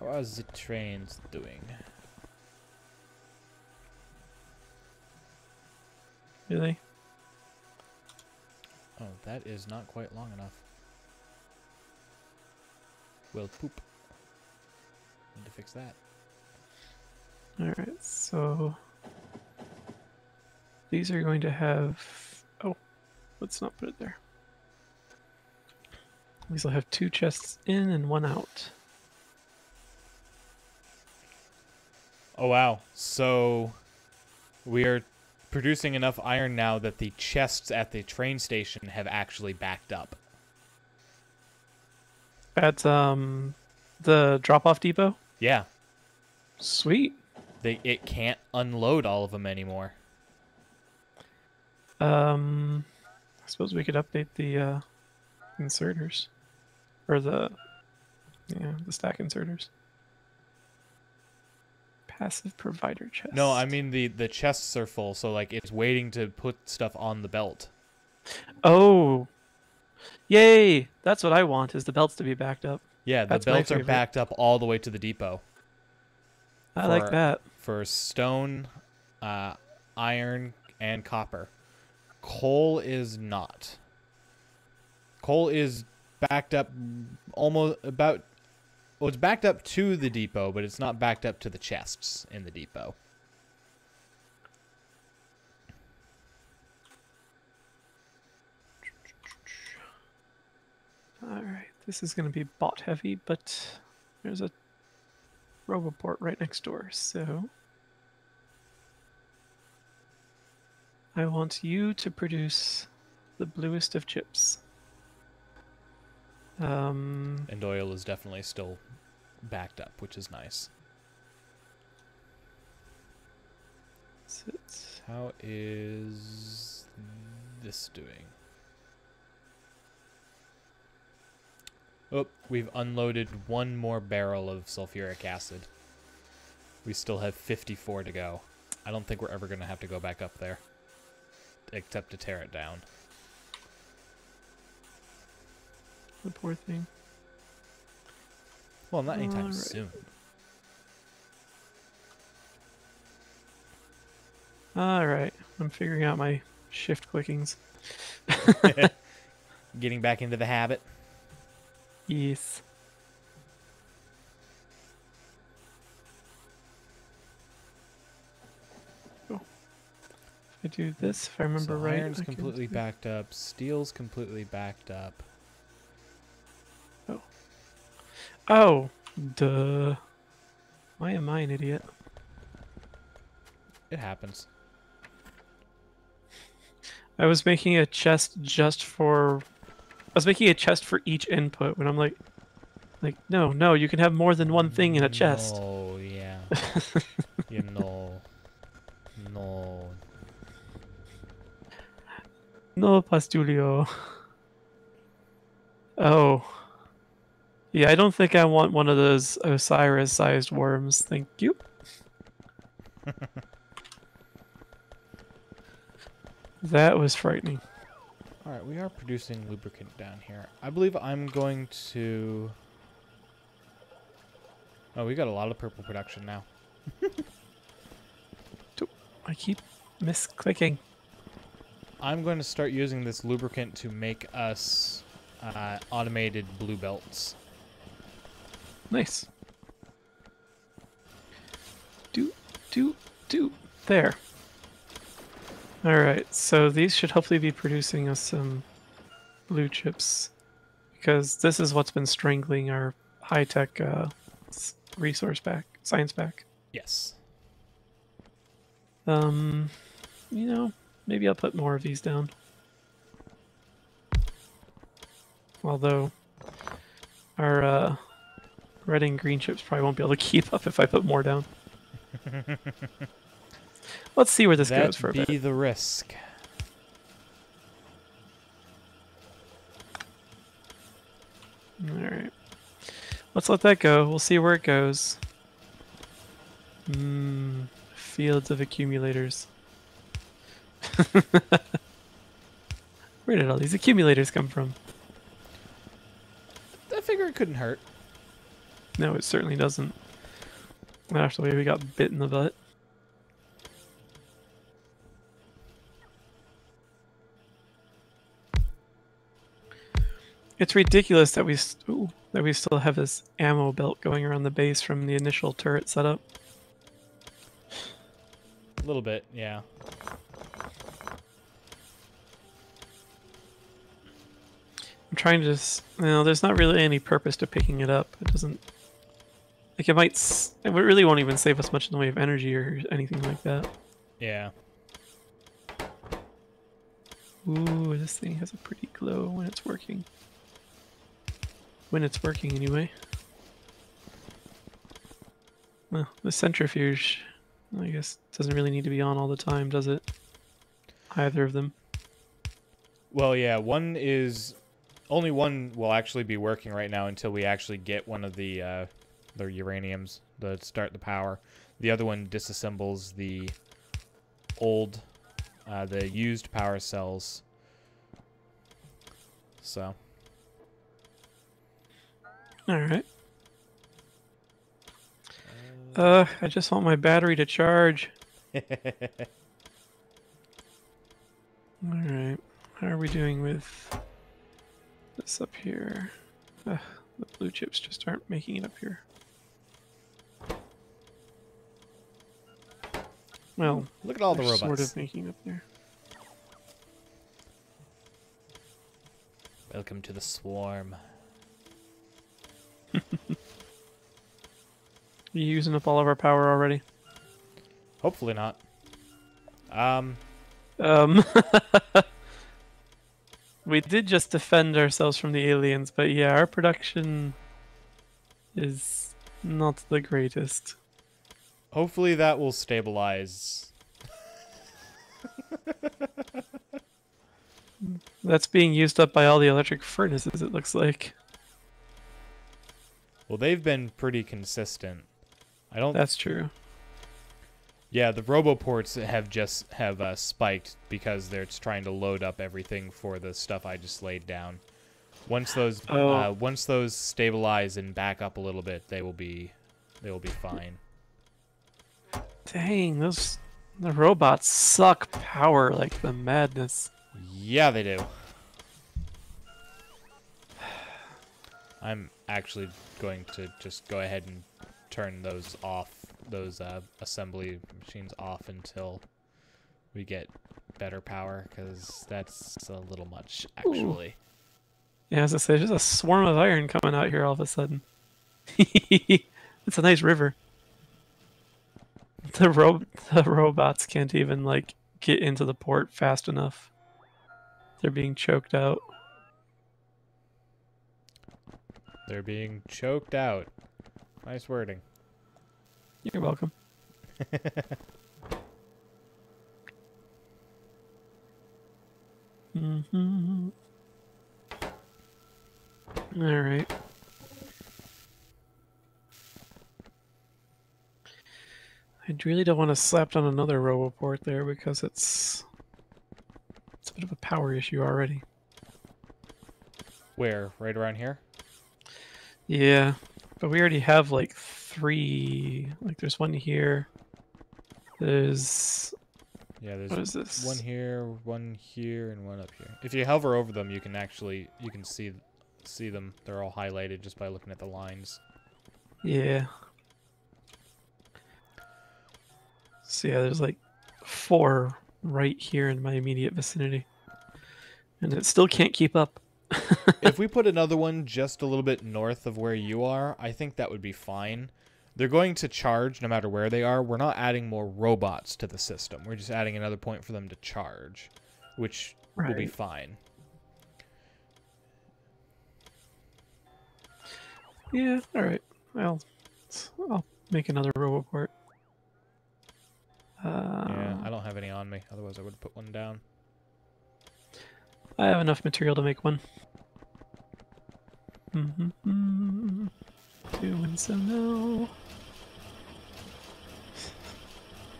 are the trains doing? Really? Oh, that is not quite long enough. Will poop. Need to fix that. Alright, so these are going to have... Oh, let's not put it there. These will have 2 chests in and 1 out. Oh, wow. So we are producing enough iron now that the chests at the train station have actually backed up. At the drop-off depot? Yeah. Sweet. It can't unload all of them anymore. I suppose we could update the inserters. Or the stack inserters. Passive provider chest. No, I mean the chests are full, so like it's waiting to put stuff on the belt. Oh. Yay! That's what I want, is the belts to be backed up. Yeah, the That's my belts are favorite. backed up all the way to the depot. I like that. For stone, iron, and copper. Coal is not. Coal is backed up almost about... Well, it's backed up to the depot, but it's not backed up to the chests in the depot. Alright, this is going to be bot heavy, but there's a Roboport right next door, so I want you to produce the bluest of chips. And oil is definitely still backed up, which is nice. Sit. How is this doing? Oh, we've unloaded 1 more barrel of sulfuric acid. We still have 54 to go. I don't think we're ever going to have to go back up there, except to tear it down. The poor thing. Well, not anytime Alright. soon. Alright, I'm figuring out my shift clickings. Getting back into the habit. Yes. Oh. If I do this, if I remember So right. iron's I can completely do- backed up. Steel's completely backed up. Oh, duh. Why am I an idiot? It happens. I was making a chest just for... I was making a chest for each input when I'm like, no, you can have more than one thing in a chest. Oh, yeah. You know. No. No, Pastulio. Oh. Yeah, I don't think I want one of those Osiris-sized worms. Thank you. That was frightening. Alright, we are producing lubricant down here. I believe I'm going to... Oh, we got a lot of purple production now. I keep misclicking. I'm going to start using this lubricant to make us automated blue belts. Nice. There. Alright, so these should hopefully be producing us some blue chips. Because this is what's been strangling our high-tech resource pack, science pack. Yes. You know, maybe I'll put more of these down. Although, our red and green chips probably won't be able to keep up if I put more down. Let's see where this goes for a bit. That'd be the risk. Alright. Let's let that go. We'll see where it goes. Fields of accumulators. Where did all these accumulators come from? I figure it couldn't hurt. No, it certainly doesn't. Actually, we got bit in the butt. It's ridiculous that that we still have this ammo belt going around the base from the initial turret setup. A little bit, yeah. I'm trying to just, there's not really any purpose to picking it up. It doesn't, like it really won't even save us much in the way of energy or anything like that. Yeah. Ooh, this thing has a pretty glow when it's working. When it's working, anyway. Well, the centrifuge, I guess, doesn't really need to be on all the time, does it? Either of them. Well, yeah, only one will actually be working right now until we actually get one of the uraniums to start the power. The other one disassembles the the used power cells. So. Alright. I just want my battery to charge. Alright. How are we doing with this up here? The blue chips just aren't making it up here. Well, look at all the robots. Sort of making up there. Welcome to the swarm. You using up all of our power already? Hopefully not. We did just defend ourselves from the aliens, but yeah, our production is not the greatest. Hopefully that will stabilize. That's being used up by all the electric furnaces, it looks like. Well, they've been pretty consistent. That's true. Yeah, the roboports have spiked because they're trying to load up everything for the stuff I just laid down. Once those stabilize and back up a little bit, they will be fine. Dang, the robots suck power like the madness. Yeah, they do. I'm actually going to just go ahead and turn those assembly machines off until we get better power, because that's a little much, actually. Ooh. Yeah, as I say, there's a swarm of iron coming out here all of a sudden. It's a nice river. The robots can't even, like, get into the port fast enough. They're being choked out. They're being choked out. Nice wording. You're welcome. Mm-hmm. All right. I really don't want to slap down another roboport there because it's a bit of a power issue already. Where? Right around here? Yeah, but we already have like 3. Like, there's one here. There's there's what is this? one here, and one up here. If you hover over them, you can see them. They're all highlighted just by looking at the lines. Yeah. So yeah, there's like 4 right here in my immediate vicinity, and it still can't keep up. If we put another one just a little bit north of where you are, I think that would be fine. They're going to charge no matter where they are. We're not adding more robots to the system. We're just adding another point for them to charge, which will be fine. Yeah, alright. Well, I'll make another roboport. Yeah, I don't have any on me. Otherwise, I would have put one down. I have enough material to make one. Doing so now.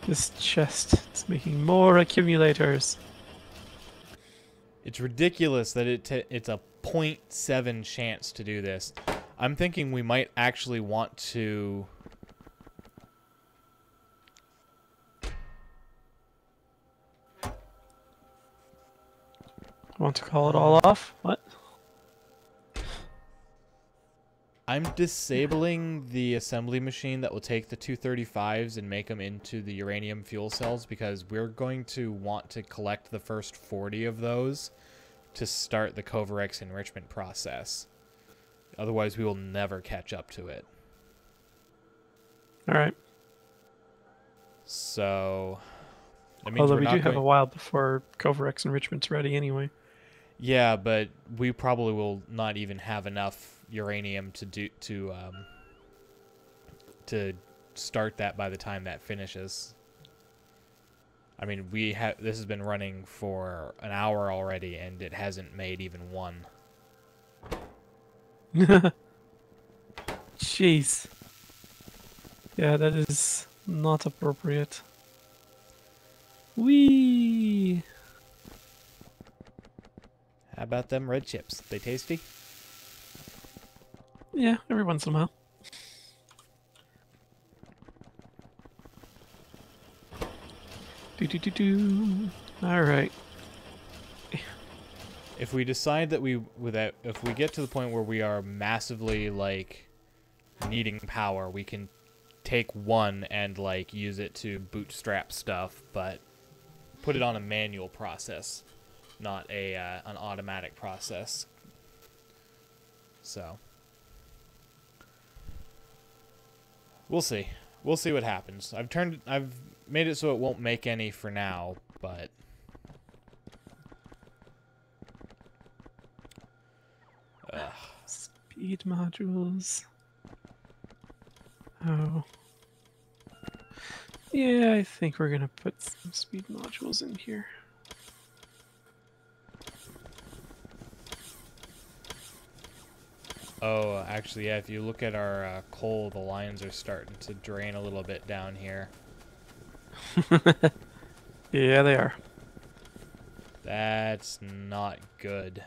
This chest is making more accumulators. It's ridiculous that it's a 0.7 chance to do this. I'm thinking we might actually want to... Want to call it all off? What? I'm disabling the assembly machine that will take the 235s and make them into the uranium fuel cells because we're going to want to collect the first 40 of those to start the Covarex enrichment process. Otherwise, we will never catch up to it. All right. So that means Although we're we do not have going... a while before Covarex enrichment's ready anyway. Yeah, but we probably will not even have enough uranium to start that by the time that finishes. I mean, this has been running for an hour already, and it hasn't made even one. Jeez. Yeah, that is not appropriate. Whee! How about them red chips? They tasty? Yeah, every once in a while. Do. All right. If we decide that if we get to the point where we are massively like needing power, we can take one and like use it to bootstrap stuff, but put it on a manual process, not an automatic process. So we'll see. We'll see what happens. I've made it so it won't make any for now, but Speed modules. Oh. Yeah, I think we're gonna put some speed modules in here. oh, actually, yeah, if you look at our coal, the lines are starting to drain a little bit down here. Yeah, they are. That's not good.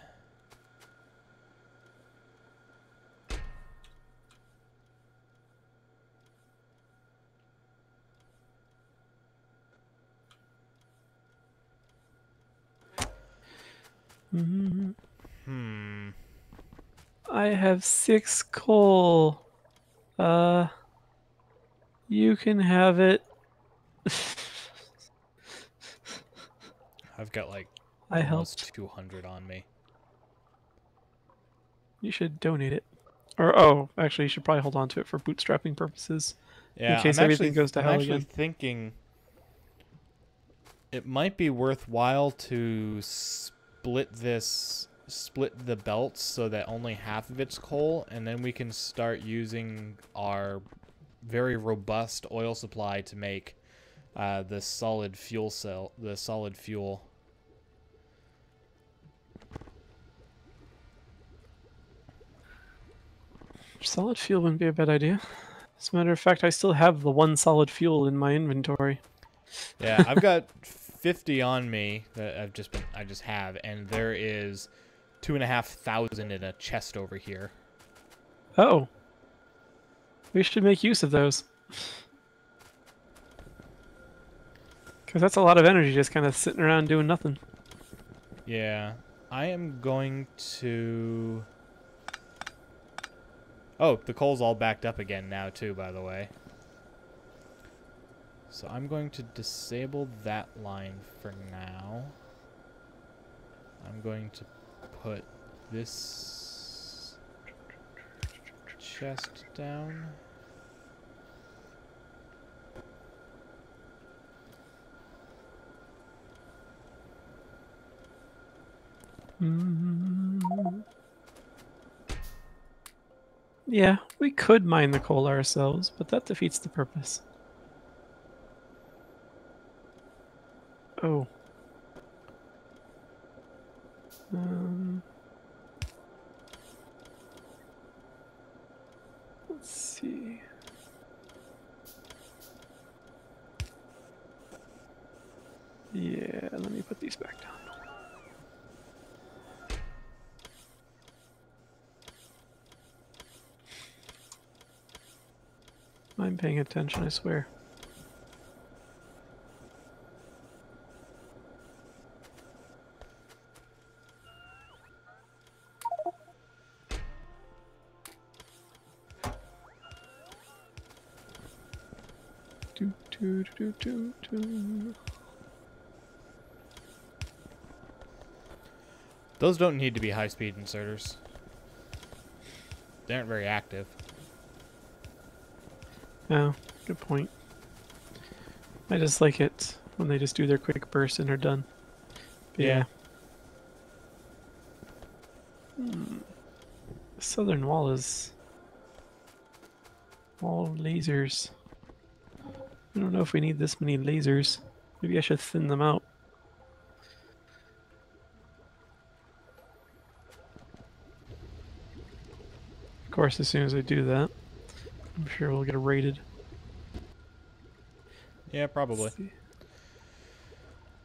I have 6 coal. You can have it. I've got like I almost helped. 200 on me. You should donate it. Or, oh, actually, you should probably hold on to it for bootstrapping purposes. In Yeah, case everything goes to I'm hell actually again. thinking it might be worthwhile to split the belts so that only half of it's coal, and then we can start using our very robust oil supply to make the solid fuel. Solid fuel wouldn't be a bad idea. As a matter of fact, I still have the 1 solid fuel in my inventory. Yeah, I've got 50 on me that I just have, and there is 2,500 in a chest over here. Oh. We should make use of those. Because that's a lot of energy just kind of sitting around doing nothing. Yeah, I am going to... Oh, the coal's all backed up again now too, by the way. So I'm going to disable that line for now. I'm going to put this chest down. Yeah, we could mine the coal ourselves, but that defeats the purpose. Oh. Let's see. Yeah, let me put these back down. I'm paying attention, I swear. Do, do, do, do, do. Those don't need to be high-speed inserters. They aren't very active. Oh, good point. I just like it when they just do their quick burst and are done. But Yeah. The southern wall is all lasers. I don't know if we need this many lasers. Maybe I should thin them out. Of course, as soon as I do that, I'm sure we'll get raided. Yeah, probably. Let's see.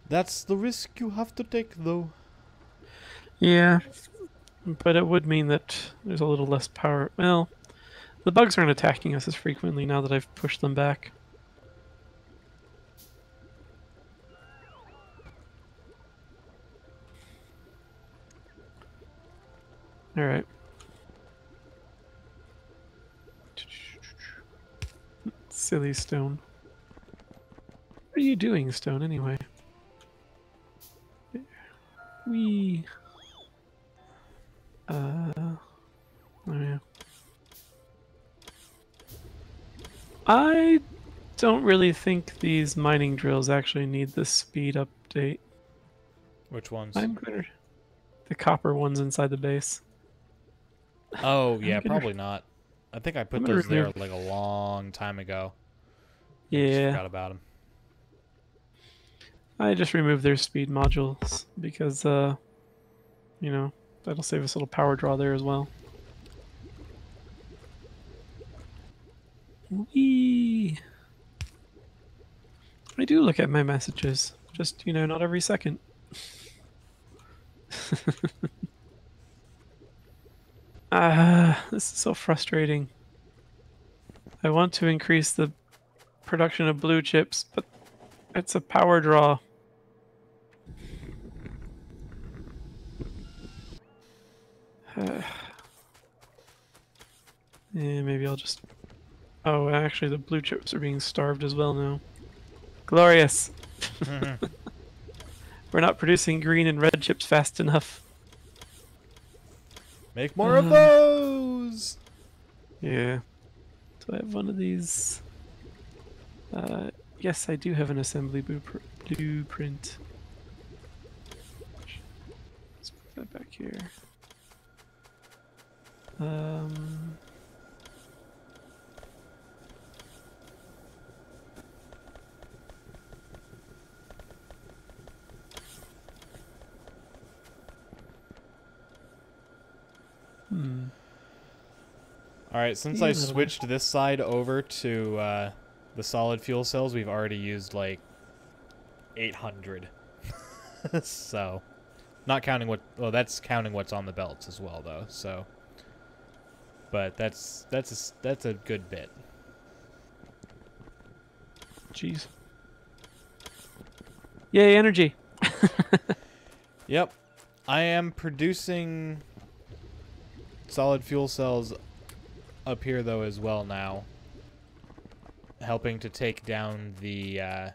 That's the risk you have to take, though. Yeah, but it would mean that there's a little less power. Well, the bugs aren't attacking us as frequently now that I've pushed them back. Alright. Silly stone. What are you doing, stone, anyway? We. Oh yeah. I don't really think these mining drills actually need the speed update. Which ones? I'm gonna. The copper ones inside the base. Oh, yeah, I'm gonna- probably not. I think I put I'm gonna those there remove- like a long time ago. I just Yeah, forgot about them. I just removed their speed modules because, you know, that'll save us a little power draw there as well. Whee! I do look at my messages, just, you know, not every second. This is so frustrating. I want to increase the production of blue chips, but it's a power draw. Yeah, maybe I'll just... Oh, actually the blue chips are being starved as well now. Glorious! We're not producing green and red chips fast enough. Make more of those! Yeah. Do I have one of these? Yes, I do have an assembly blueprint. Let's put that back here. Alright, since Yeah, I that'll do. switched this side over to the solid fuel cells, we've already used like 800. So, not counting what... Well, that's counting what's on the belts as well, though, so... But that's a good bit. Jeez. Yay, energy! Yep. I am producing solid fuel cells up here, though, as well now. Helping to take down the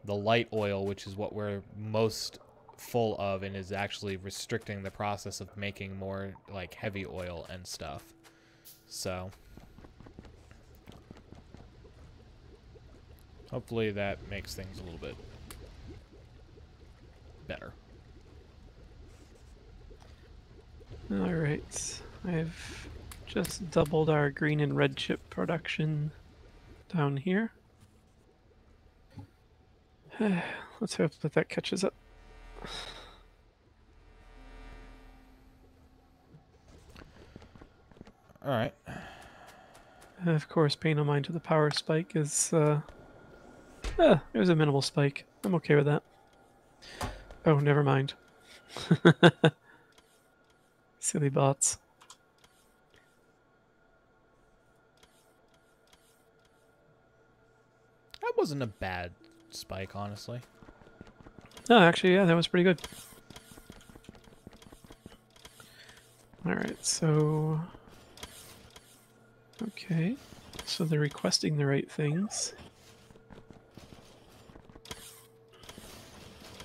light oil, which is what we're most full of and is actually restricting the process of making more, like, heavy oil and stuff. So... hopefully that makes things a little bit better. Alright, I've just doubled our green and red chip production down here. Let's hope that that catches up. Alright. Of course, pay no mind to the power spike is, it was a minimal spike. I'm okay with that. Oh, never mind. Silly bots. That wasn't a bad spike, honestly. No, actually, yeah, that was pretty good. Alright, so... Okay. So they're requesting the right things.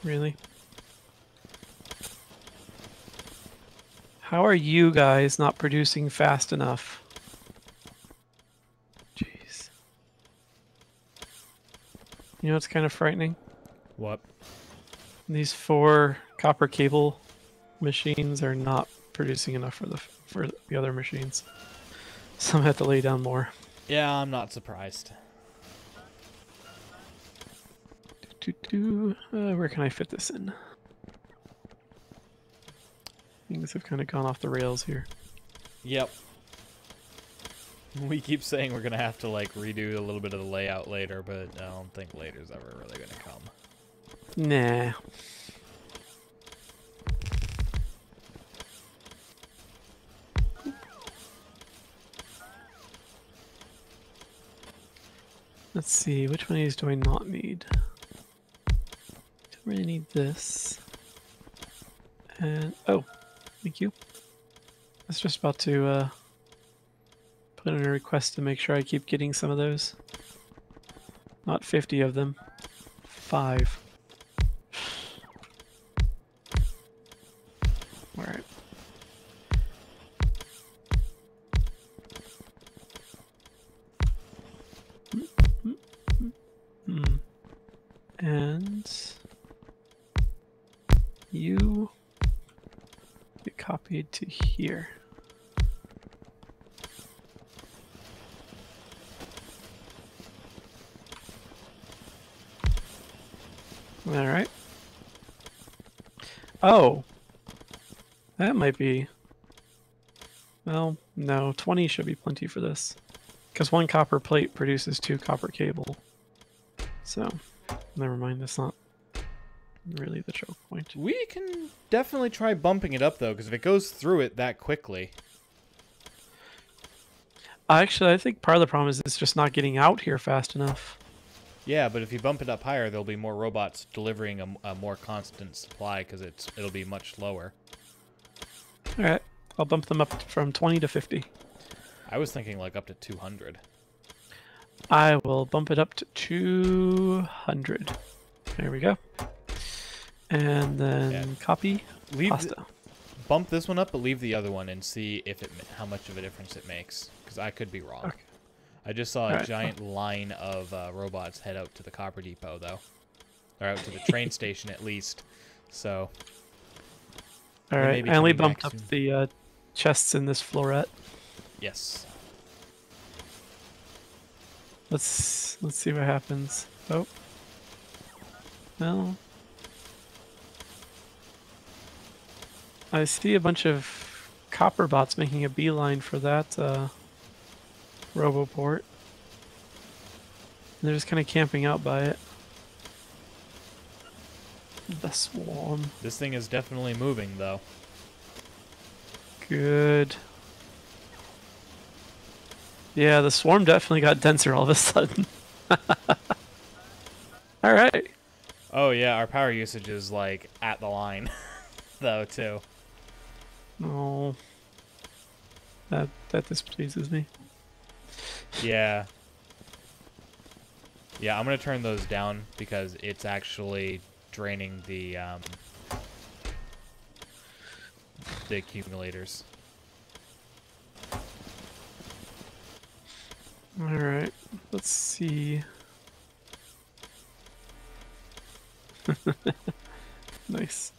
Really? How are you guys not producing fast enough? Jeez. You know what's kind of frightening? What? These 4 copper cable machines are not producing enough for the other machines. Some have to lay down more. Yeah, I'm not surprised. Where can I fit this in? Things have kind of gone off the rails here. Yep. We keep saying we're gonna have to like redo a little bit of the layout later, but I don't think later's ever really gonna come. Nah. Let's see, which one of these do I not need? Don't really need this. And, oh, thank you. I was just about to put in a request to make sure I keep getting some of those. Not 50 of them. 5. Alright. And you get copied to here. All right. Oh, that might be. Well, no, 20 should be plenty for this, because 1 copper plate produces 2 copper cable. So, never mind. That's not really the choke point. We can definitely try bumping it up though, because if it goes through it that quickly. Actually, I think part of the problem is it's just not getting out here fast enough. Yeah, but if you bump it up higher, there'll be more robots delivering a more constant supply because it'll be much lower. All right, I'll bump them up from 20 to 50. I was thinking like up to 200. I will bump it up to 200. There we go. And then copy pasta. Bump this one up, but leave the other one and see if how much of a difference it makes. Because I could be wrong. Okay. I just saw a giant line of robots head out to the copper depot, though. Or out to the train station, at least. So. All right. I only bumped up the chests in this floorette. Yes. Let's see what happens. Oh. Well. I see a bunch of copper bots making a beeline for that Roboport. They're just kind of camping out by it. The swarm. This thing is definitely moving, though. Good. Yeah, the swarm definitely got denser all of a sudden. Alright. Oh, yeah, our power usage is, like, at the line, though, too. Oh. That displeases me. Yeah. Yeah, I'm going to turn those down because it's actually draining the accumulators. Alright, let's see. Nice.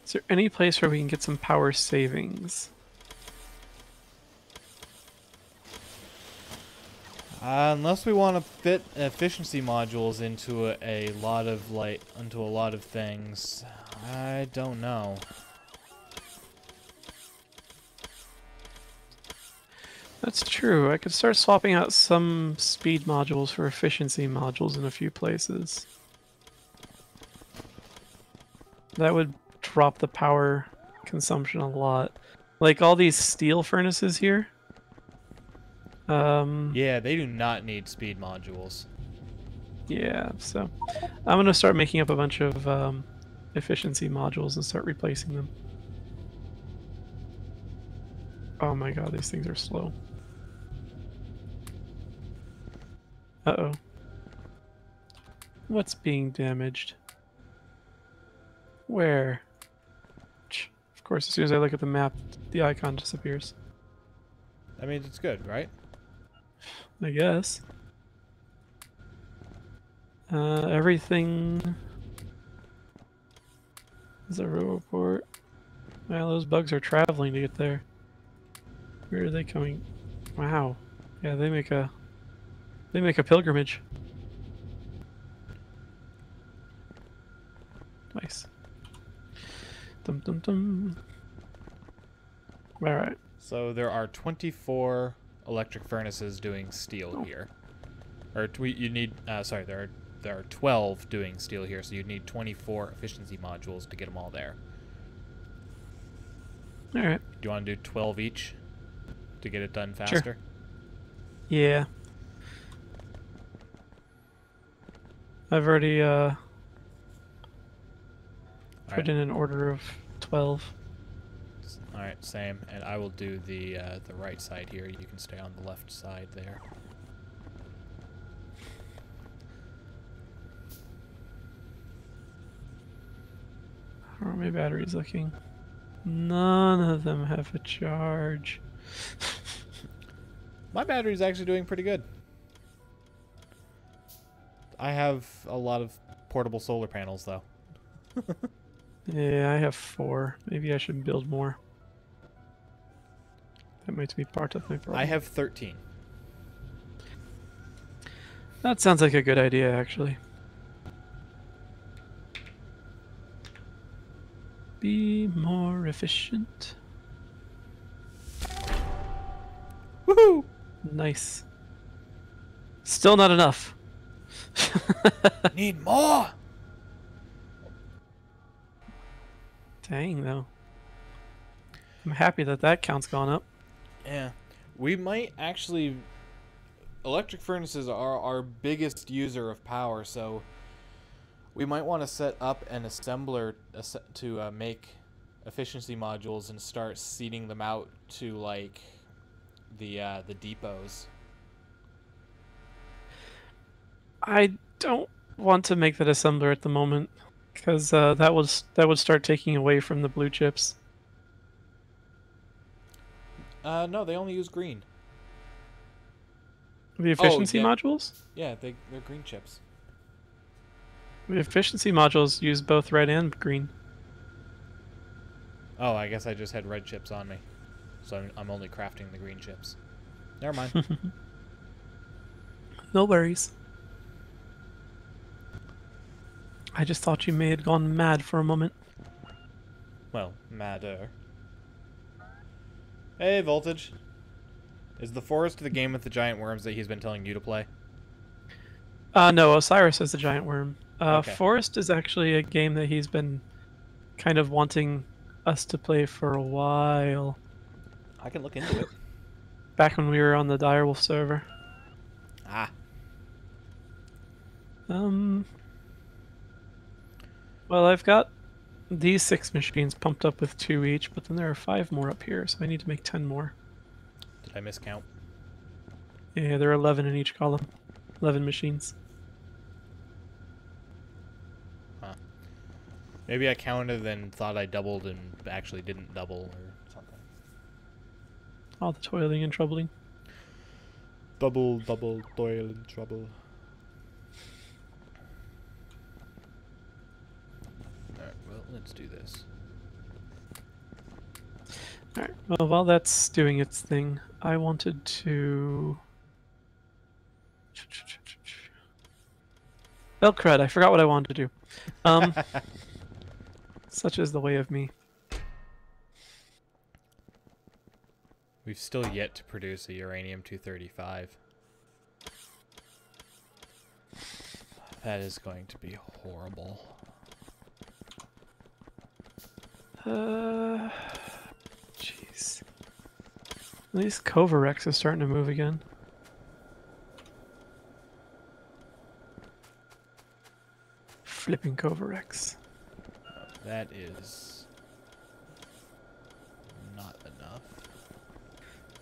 Is there any place where we can get some power savings? Unless we want to fit efficiency modules into a lot of things, I don't know. That's true. I could start swapping out some speed modules for efficiency modules in a few places. That would drop the power consumption a lot. Like all these steel furnaces here. Yeah, they do not need speed modules. Yeah, so I'm gonna start making up a bunch of efficiency modules and start replacing them. Oh my god, these things are slow. Uh-oh. What's being damaged? Where? Of course, as soon as I look at the map, the icon disappears. I mean, it's good, right? I guess. Everything is a report. Well, those bugs are traveling to get there. Where are they coming? Wow. Yeah, they make a pilgrimage. Nice. Dum dum dum. All right. So there are 24 electric furnaces doing steel here. Or you need, sorry, there are 12 doing steel here, so you need 24 efficiency modules to get them all there. All right. Do you want to do 12 each to get it done faster? Sure. Yeah. I've already put in an order of 12. All right, same. And I will do the right side here. You can stay on the left side there. How are my batteries looking? None of them have a charge. My battery's actually doing pretty good. I have a lot of portable solar panels, though. Yeah, I have 4. Maybe I should build more. That might be part of my problem. I have 13. That sounds like a good idea, actually. Be more efficient. Woohoo! Nice. Still not enough. Need more! Dang, though. I'm happy that that count's gone up. Yeah. We might actually... Electric furnaces are our biggest user of power, so... We might want to set up an assembler to make efficiency modules and start seeding them out to, like, the depots. I don't want to make that assembler at the moment, because that would start taking away from the blue chips. No, they only use green. The efficiency yeah. modules? Yeah, they're green chips. The efficiency modules use both red and green. Oh, I guess I just had red chips on me. So I'm only crafting the green chips. Never mind. No worries. I just thought you may have gone mad for a moment. Well, madder. Hey, Voltage. Is the forest the game with the giant worms that he's been telling you to play? No, Osiris is the giant worm. Okay. Forest is actually a game that he's been kind of wanting us to play for a while. I can look into it. Back when we were on the Direwolf server. Ah. Well, I've got these 6 machines pumped up with 2 each, but then there are 5 more up here, so I need to make 10 more. Did I miscount? Yeah, there are 11 in each column. 11 machines. Huh. Maybe I counted and thought I doubled and actually didn't double or something. All the toiling and troubling. Double, toil and trouble. Alright, well, let's do this. Alright, well, while that's doing its thing, I wanted to... Well, crud, I forgot what I wanted to do. Such is the way of me. We've still yet to produce a uranium-235. That is going to be horrible. Jeez. At least Kovarex is starting to move again. Flipping Kovarex. That is not enough.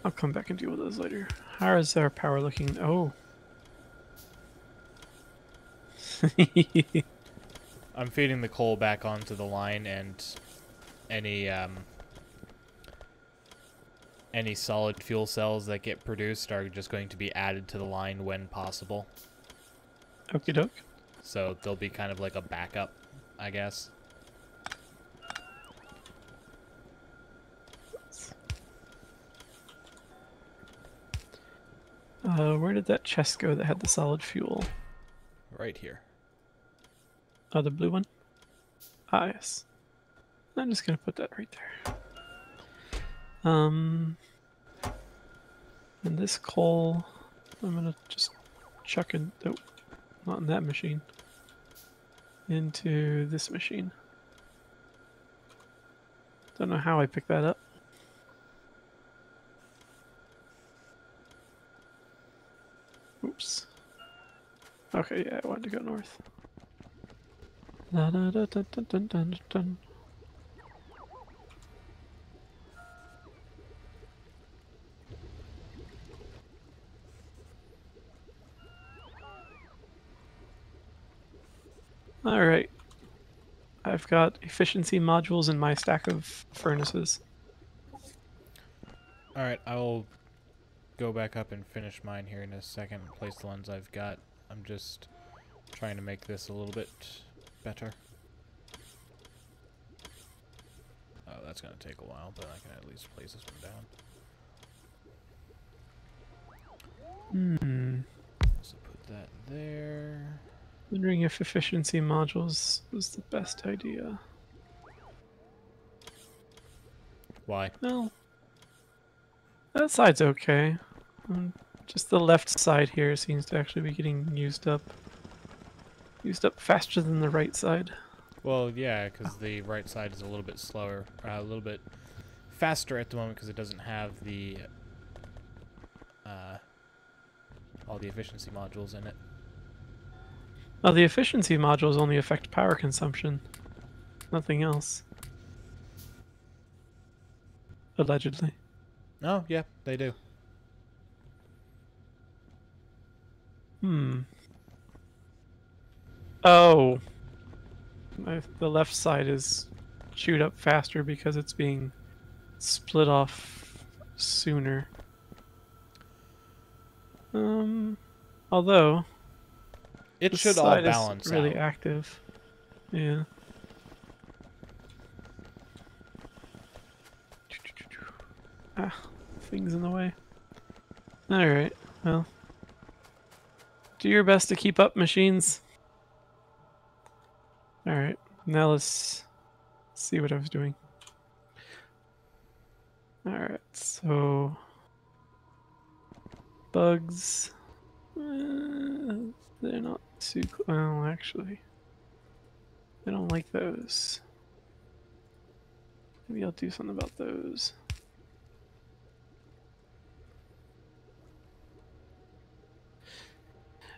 I'll come back and deal with those later. How is our power looking? Oh. I'm feeding the coal back onto the line, and any solid fuel cells that get produced are just going to be added to the line when possible. Okie doke. So they'll be kind of like a backup, I guess. Where did that chest go that had the solid fuel? Right here. Oh, the blue one? Ah, yes. I'm just gonna put that right there. And this coal, I'm gonna just chuck it, nope, not in that machine, into this machine. Don't know how I picked that up. Oops. Okay, yeah, I wanted to go north. Da, da, da, da, da, dun, dun, dun. Alright. I've got efficiency modules in my stack of furnaces. Alright, I'll go back up and finish mine here in a second. Place the ones I've got. I'm just trying to make this a little bit better. Oh, that's going to take a while, but I can at least place this one down. So put that there. Wondering if efficiency modules was the best idea. Why? Well, that side's okay. Just the left side here seems to actually be getting used up. Used up faster than the right side. Well, yeah, because the right side is a little bit slower, a little bit faster at the moment because it doesn't have the all the efficiency modules in it. Well, the efficiency modules only affect power consumption, nothing else. Allegedly. Oh, yeah, they do. Oh. The left side is chewed up faster because it's being split off sooner. Although It this should all side balance is really out. active. Yeah. Ah, things in the way. Alright, well. Do your best to keep up, machines. Alright, now let's see what I was doing. Alright, so... bugs... they're not too... well, actually... I don't like those. Maybe I'll do something about those.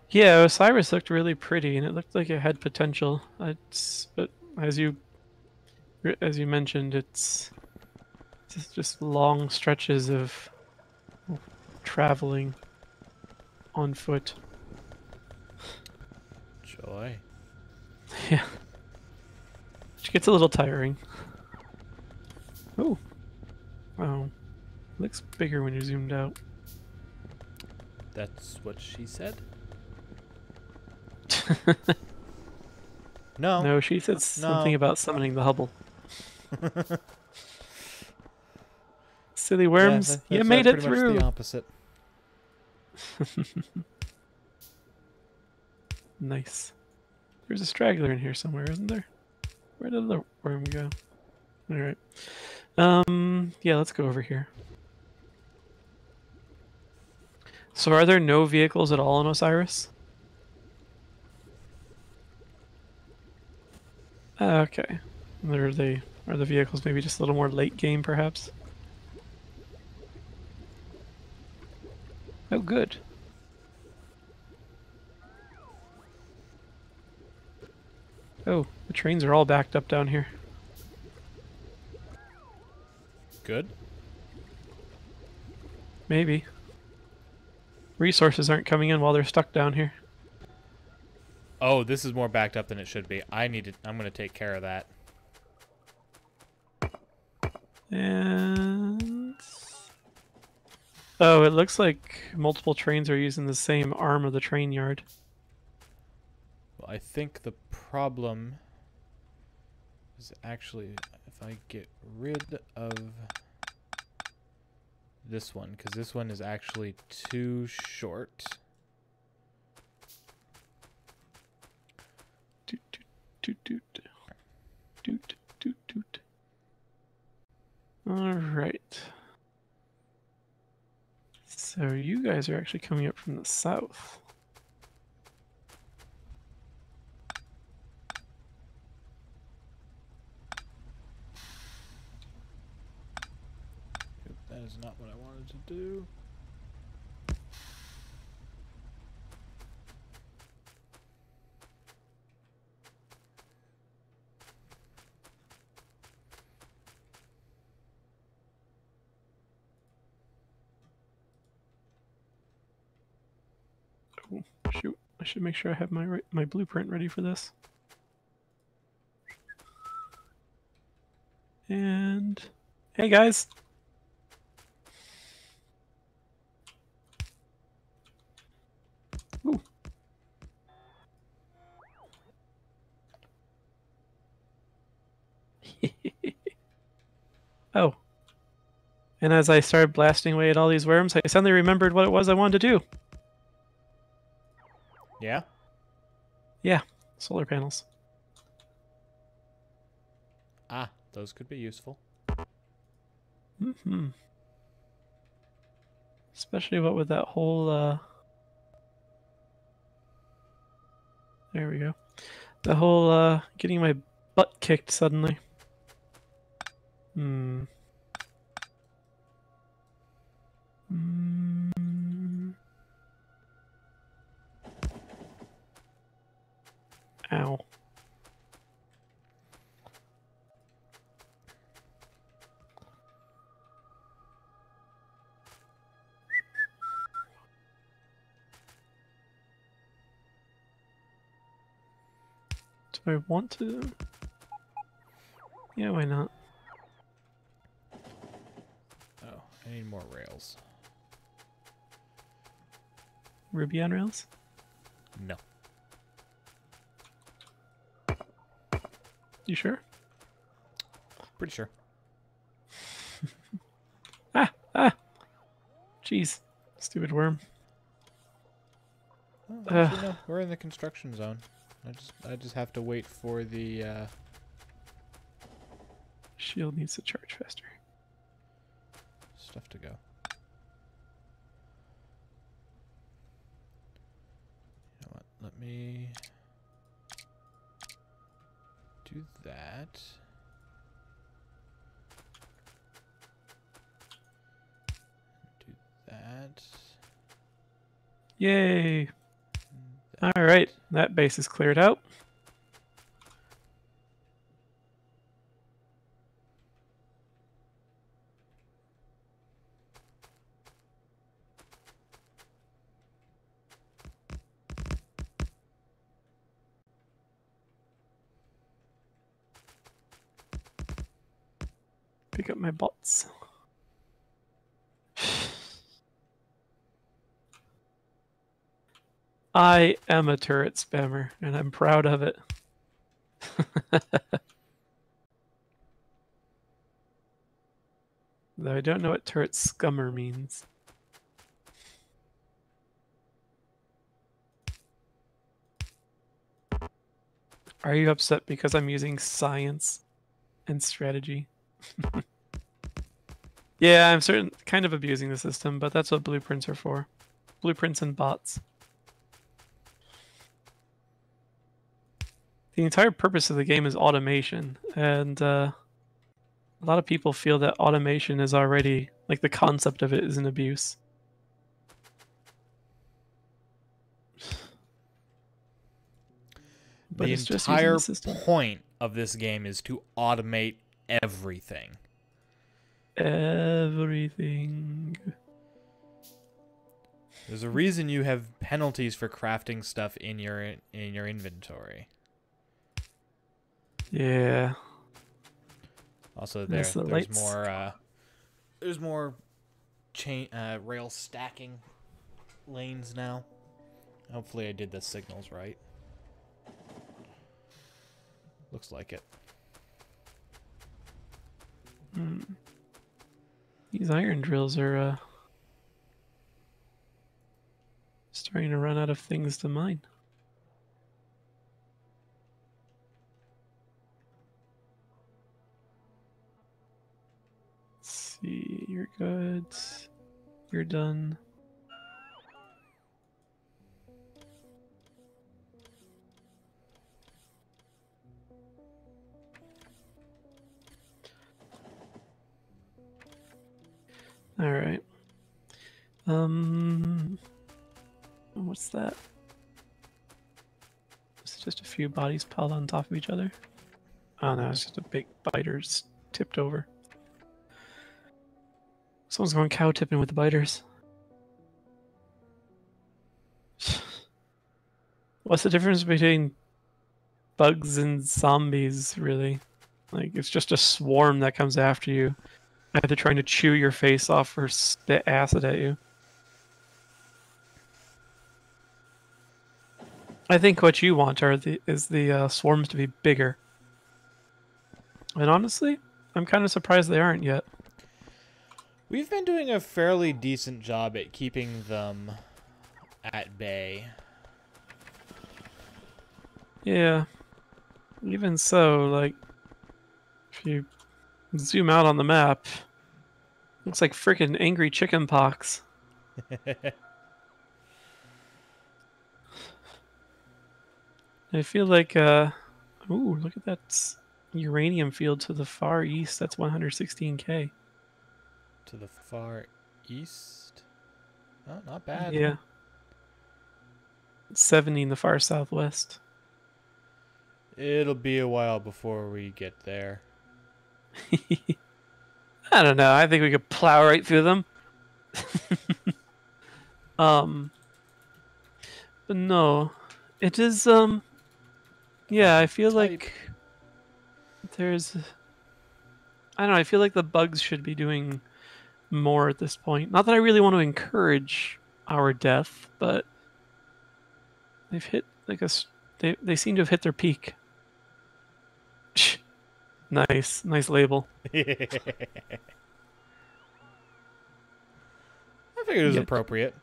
Yeah, Osiris looked really pretty, and it looked like it had potential. But as you mentioned, it's just long stretches of traveling on foot. Joy. Yeah, which gets a little tiring. Oh, wow, looks bigger when you're zoomed out. That's what she said? No. No, she said something about summoning the Hubble. Silly worms, Yeah, you made it pretty much through. the opposite. Nice. There's a straggler in here somewhere, isn't there? Where did the worm go? Alright. Yeah, let's go over here. So are there no vehicles at all on Osiris? Okay. Are the vehicles maybe just a little more late game, perhaps? Oh, good. Oh, the trains are all backed up down here. Good. Maybe. Resources aren't coming in while they're stuck down here. Oh, this is more backed up than it should be. I'm gonna take care of that. And oh, it looks like multiple trains are using the same arm of the train yard. Well, I think the problem is actually if I get rid of this one, because this one is actually too short. Doot, doot, doot, doot. Doot, doot, doot. All right. So you guys are actually coming up from the south. That is not what I wanted to do. Oh, shoot. I should make sure I have my blueprint ready for this. And hey guys. Ooh. Oh. And as I started blasting away at all these worms, I suddenly remembered what it was I wanted to do. Yeah? Yeah, solar panels. Ah, those could be useful. Mm-hmm. Especially what with that whole, there we go. The whole, getting my butt kicked suddenly. Hmm. Ow. Do I want to? Yeah, why not? Oh, I need more rails. Ruby on Rails? No. You sure? Pretty sure. Ah! Jeez. Stupid worm. Oh, actually, no. We're in the construction zone. I just have to wait for the Shield needs to charge faster. stuff to go. You know what? Let me do that. Do that. Yay! Alright, that base is cleared out. Pick up my bots. I am a turret spammer, and I'm proud of it. Though I don't know what turret scummer means. Are you upset because I'm using science and strategy? Yeah, I'm kind of abusing the system, but that's what blueprints are for. Blueprints and bots. The entire purpose of the game is automation, and a lot of people feel that automation is already, like the concept of it is an abuse. But The it's just using entire the system. point of this game is to automate everything. Everything. There's a reason you have penalties for crafting stuff in your inventory. Yeah. Also, Miss the there's lights. more chain rail stacking lanes now. Hopefully, I did the signals right. Looks like it. These iron drills are starting to run out of things to mine. Let's see, you're good. You're done. All right. What's that? It's just a few bodies piled on top of each other. Oh no, it's just a big biters tipped over. Someone's going cow tipping with the biters. What's the difference between bugs and zombies, really? Like, it's just a swarm that comes after you, either trying to chew your face off or spit acid at you. I think what you want is the swarms to be bigger. And honestly, I'm kind of surprised they aren't yet. We've been doing a fairly decent job at keeping them at bay. Yeah. Even so, like, if you zoom out on the map, looks like freaking angry chicken pox. I feel like, ooh, look at that uranium field to the far east. That's 116K. To the far east? Oh, not bad. Yeah. 70 in the far southwest. It'll be a while before we get there. I don't know. I think we could plow right through them. But no, it is, yeah, I feel like there's, I don't know, I feel like the bugs should be doing more at this point. Not that I really want to encourage our death, but they've hit like they seem to have hit their peak. Nice label. I figured it was appropriate.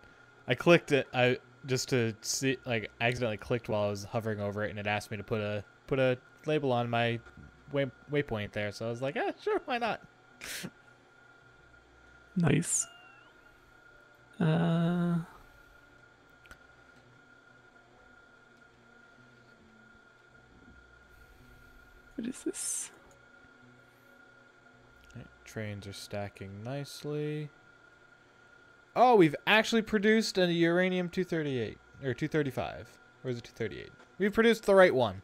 I clicked it. I just to see, like, I accidentally clicked while I was hovering over it, and it asked me to put a label on my waypoint there. So I was like, sure, why not? Nice. What is this? Right, trains are stacking nicely. Oh, we've actually produced a uranium 238 or 235. Or is it 238? We've produced the right one.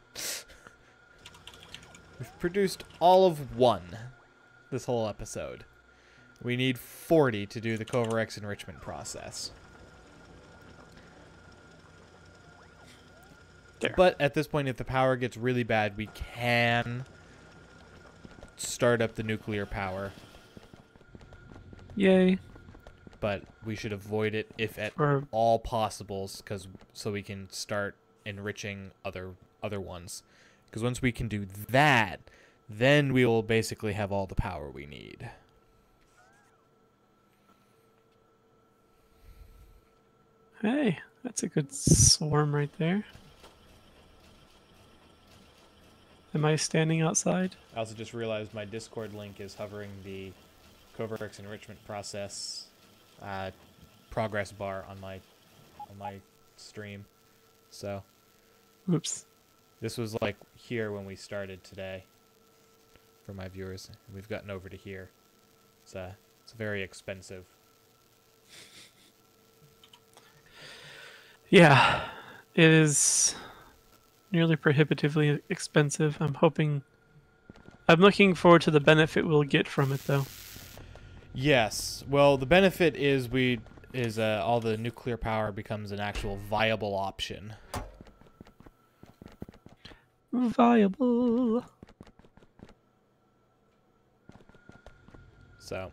We've produced all of one this whole episode. We need 40 to do the Covarex enrichment process. There. But at this point, if the power gets really bad, we can start up the nuclear power. Yay. But we should avoid it if at all possible, so we can start enriching other ones. Because once we can do that, then we will basically have all the power we need. Hey, that's a good swarm right there. Am I standing outside? I also just realized my Discord link is hovering the Covarex enrichment process progress bar on my stream. So, Oops. this was like here when we started today for my viewers. We've gotten over to here. It's very expensive. Yeah, it is nearly prohibitively expensive. I'm looking forward to the benefit we'll get from it, though. Yes. Well, the benefit is is all the nuclear power becomes an actual viable option. Viable. So.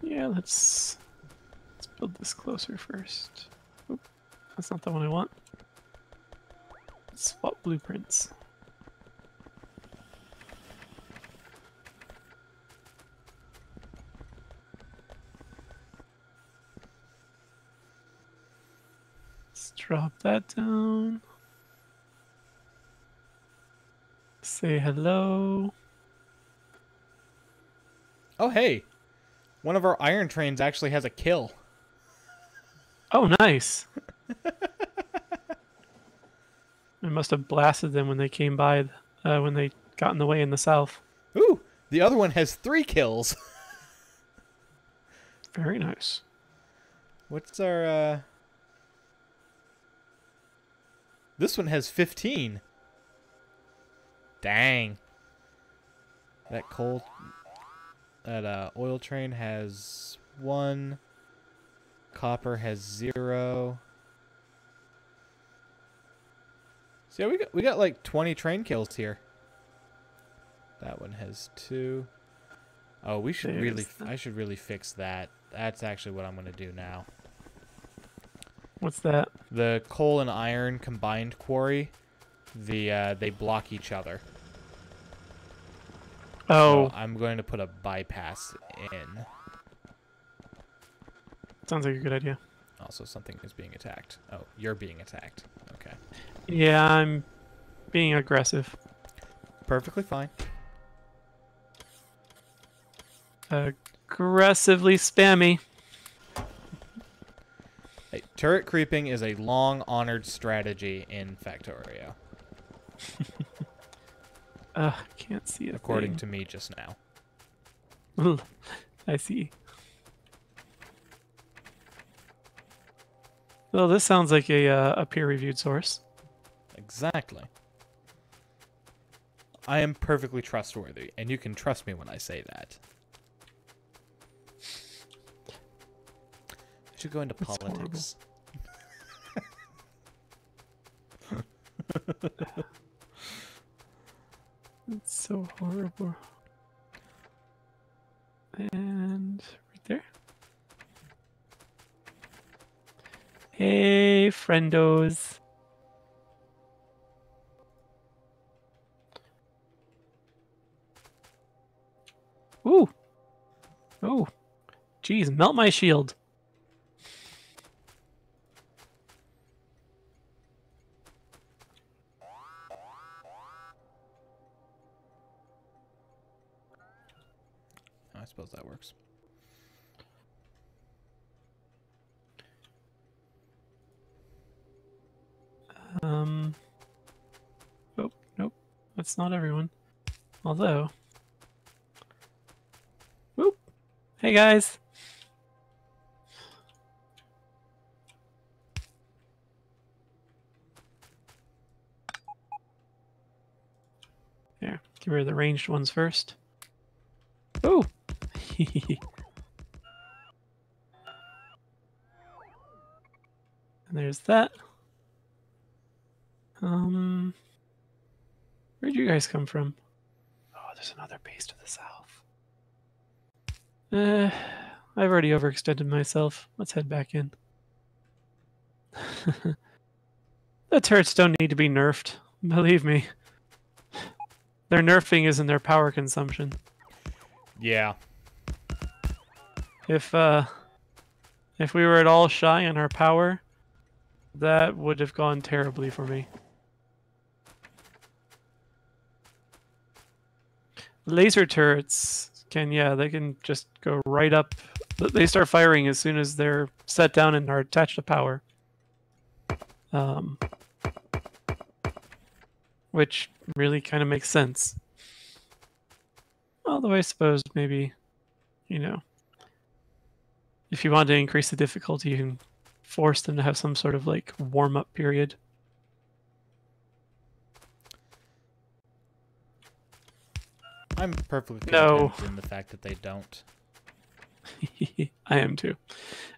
Yeah, let's build this closer first. Oop, that's not the one I want. Let's swap blueprints. Let's drop that down. Say hello. Oh, hey. One of our iron trains actually has a kill. Oh, nice. I must have blasted them when they came by, when they got in the way in the south. Ooh, the other one has 3 kills. Very nice. What's our, This one has 15. Dang. That oil train has 1. Copper has 0. So yeah, we got like 20 train kills here. That one has 2. Oh, we should I should really fix that. That's actually what I'm gonna do now. What's that? The coal and iron combined quarry, they block each other. Oh, So I'm going to put a bypass in. sounds like a good idea. Also, something is being attacked. Oh, you're being attacked. Okay. Yeah, I'm being aggressive. Perfectly fine. Aggressively spammy. Hey, turret creeping is a long-honored strategy in Factorio. Can't see it. According to me just now. I see. Well, this sounds like a peer-reviewed source. Exactly. I am perfectly trustworthy, and you can trust me when I say that. I should go into politics. It's so horrible. And right there. Hey, friendos. Ooh. Oh. Geez, melt my shield. I suppose that works. Oh, nope. That's not everyone. Although. Whoop. Hey, guys. There. Get rid of the ranged ones first. Ooh. And there's that. Where'd you guys come from? Oh, there's another base to the south. I've already overextended myself. Let's head back in. The turrets don't need to be nerfed. Believe me. Their nerfing is in their power consumption. Yeah. If we were at all shy on our power, that would have gone terribly for me. Laser turrets they can just go right up. They start firing as soon as they're set down and are attached to power. Which really kind of makes sense. Although I suppose maybe, if you want to increase the difficulty, you can force them to have some sort of like warm-up period. I'm perfectly No. content in the fact that they don't. I am too.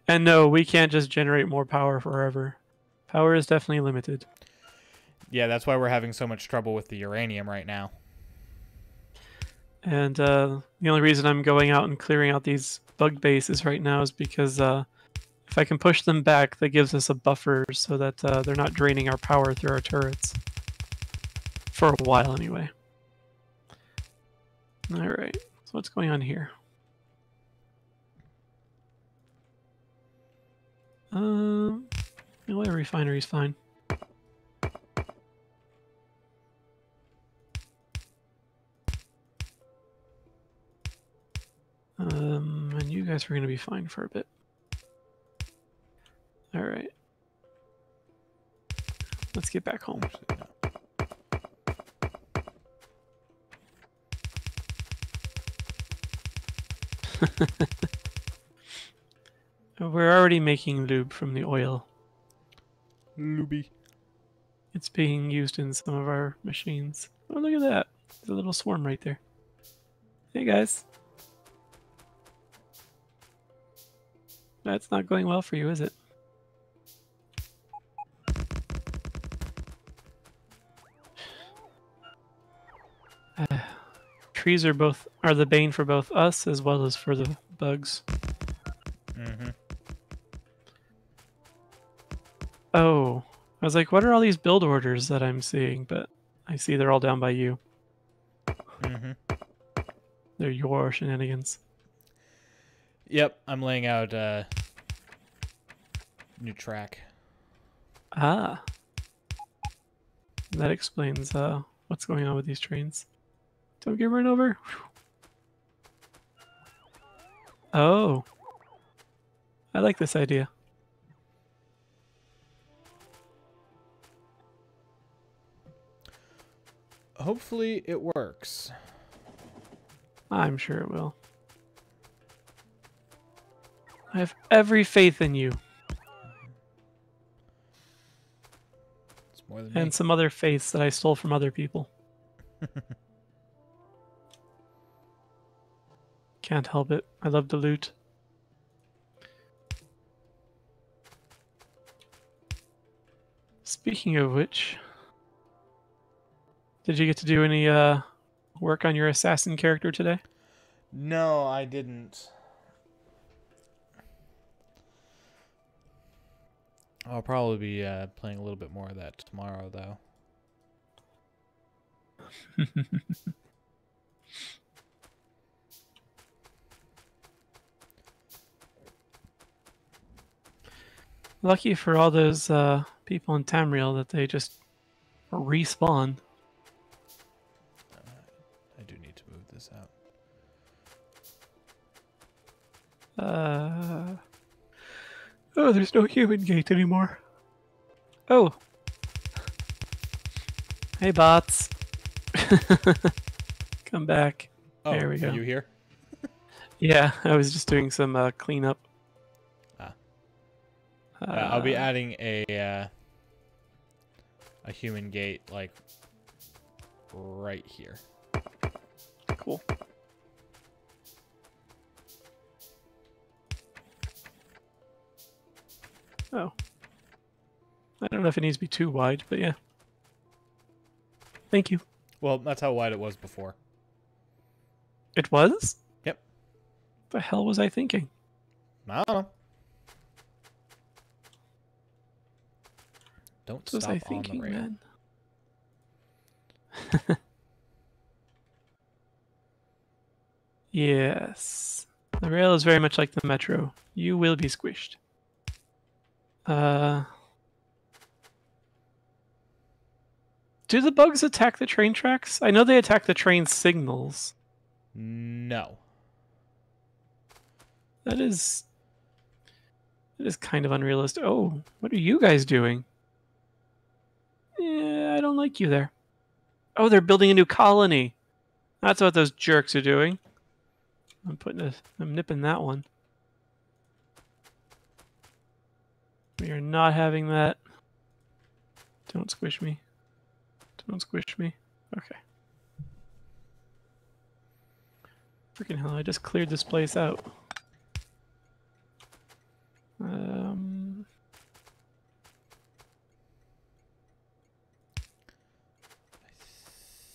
And no, we can't just generate more power forever. Power is definitely limited. Yeah, that's why we're having so much trouble with the uranium right now. And the only reason I'm going out and clearing out these bug bases right now is because if I can push them back, that gives us a buffer so that they're not draining our power through our turrets. For a while, anyway. Alright, so what's going on here? The oil refinery's fine. And you guys are going to be fine for a bit. Alright. Let's get back home. Actually, no. We're already making lube from the oil. Luby. It's being used in some of our machines. Oh, look at that. There's a little swarm right there. Hey, guys. That's not going well for you, is it? Trees are the bane for both us as well as for the bugs. Mm-hmm. Oh, I was like, what are all these build orders that I'm seeing? But I see they're all down by you. Mm-hmm. They're your shenanigans. Yep, I'm laying out a new track. Ah. That explains what's going on with these trains. Don't get run over. Oh. I like this idea. Hopefully it works. I'm sure it will. I have every faith in you. It's more than me. And some other faiths that I stole from other people. Can't help it. I love to loot. Speaking of which, did you get to do any work on your assassin character today? No, I didn't. I'll probably be playing a little bit more of that tomorrow, though. Lucky for all those people in Tamriel that they just respawn. I do need to move this out. Oh, there's no human gate anymore. Oh. Hey, bots. Come back. Oh, There we go. Are you here? Yeah, I was just doing some cleanup. I'll be adding a human gate, like, right here. Cool. Oh. I don't know if it needs to be too wide, but yeah. Thank you. Well, that's how wide it was before. It was? Yep. What the hell was I thinking? I don't know. Don't What was stop I on the thinking, rail. man? Yes. The rail is very much like the metro. You will be squished. Do the bugs attack the train tracks? I know they attack the train signals. No. That is kind of unrealistic. Oh, what are you guys doing? Yeah, I don't like you there. Oh, they're building a new colony. That's what those jerks are doing. I'm nipping that one. We are not having that. Don't squish me. Don't squish me. Okay. Freaking hell, I just cleared this place out.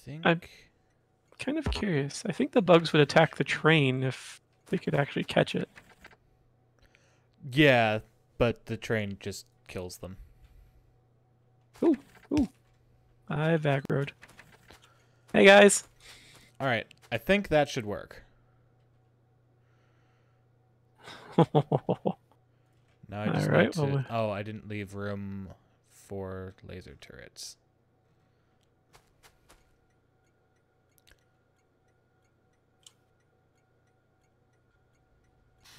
Think. I'm kind of curious. I think the bugs would attack the train if they could actually catch it. Yeah, but the train just kills them. Ooh, ooh. I've aggroed. Hey guys. All right, I think that should work. Now I just need to... Oh, I didn't leave room for laser turrets.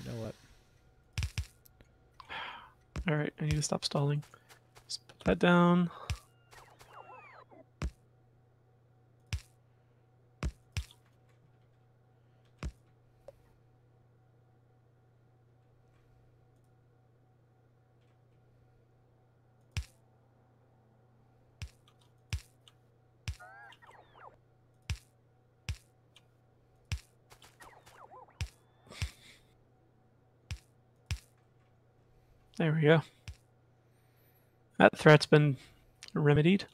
You know what? Alright, I need to stop stalling. Just put that down. There we go. That threat's been remedied.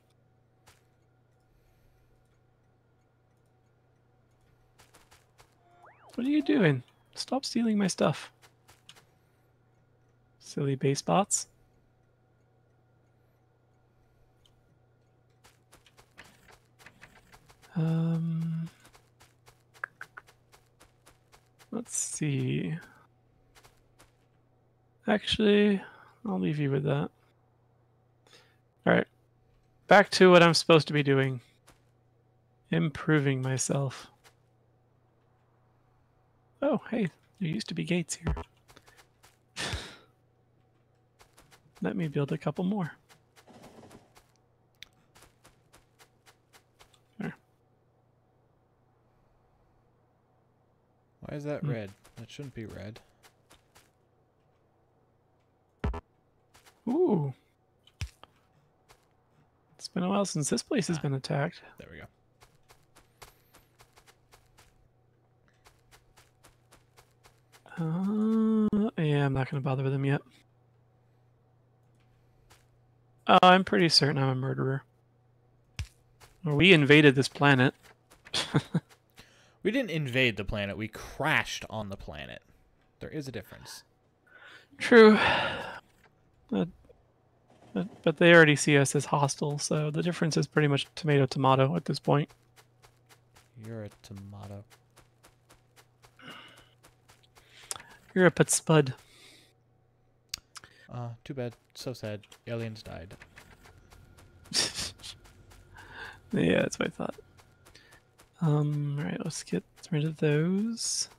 What are you doing? Stop stealing my stuff. Silly base bots. Let's see. Actually, I'll leave you with that. Alright. Back to what I'm supposed to be doing. Improving myself. Oh, hey, there used to be gates here. Let me build a couple more. There. Why is that red? That shouldn't be red. Ooh. It's been a while since this place has been attacked. There we go. Yeah, I'm not going to bother with them yet. I'm pretty certain I'm a murderer. We invaded this planet. We didn't invade the planet. We crashed on the planet. There is a difference. True. But they already see us as hostile, so the difference is pretty much tomato-tomato at this point. You're a tomato. You're a spud. Too bad. So sad. Aliens died. Yeah, that's what I thought. Alright, let's get rid of those.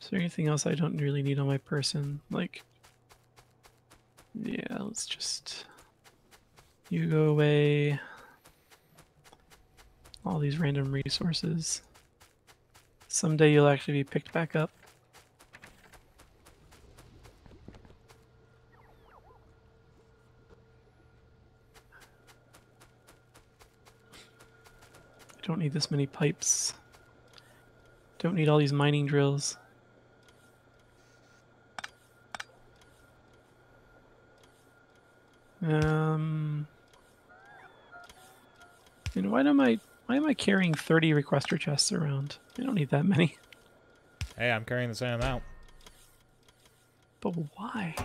Is there anything else I don't really need on my person? Like, yeah, let's just... You go away. All these random resources. Someday you'll actually be picked back up. I don't need this many pipes. Don't need all these mining drills. And why am I carrying 30 requester chests around? I don't need that many. Hey, I'm carrying the same amount. But why?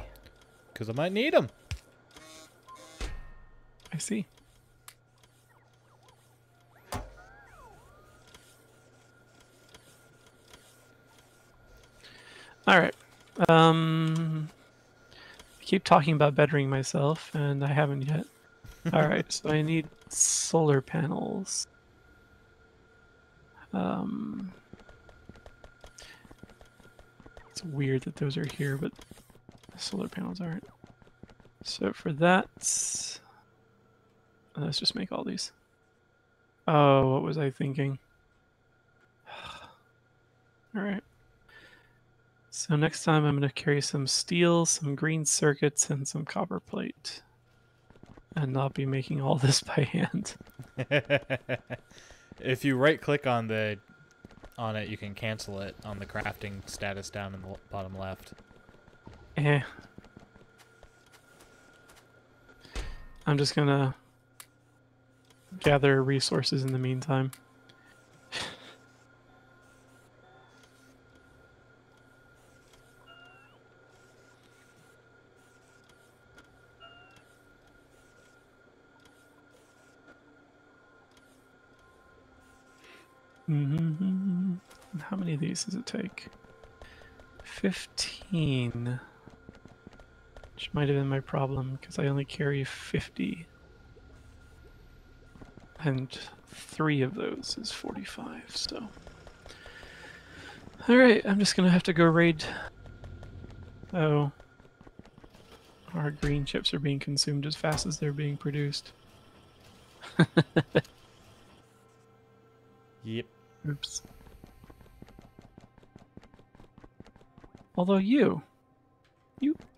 Because I might need them. I see. Alright. I keep talking about bettering myself, and I haven't yet. Alright, so I need solar panels. It's weird that those are here, but the solar panels aren't. So for that, let's just make all these. Oh, what was I thinking? Alright. So next time I'm going to carry some steel, some green circuits, and some copper plate. and not be making all this by hand. If you right click on it, you can cancel it on the crafting status down in the bottom left. Eh. I'm just gonna gather resources in the meantime. How many of these does it take? 15. Which might have been my problem, because I only carry 50. And 3 of those is 45, so... Alright, I'm just gonna have to go raid... Oh. Our green chips are being consumed as fast as they're being produced. Yep. Oops. Although you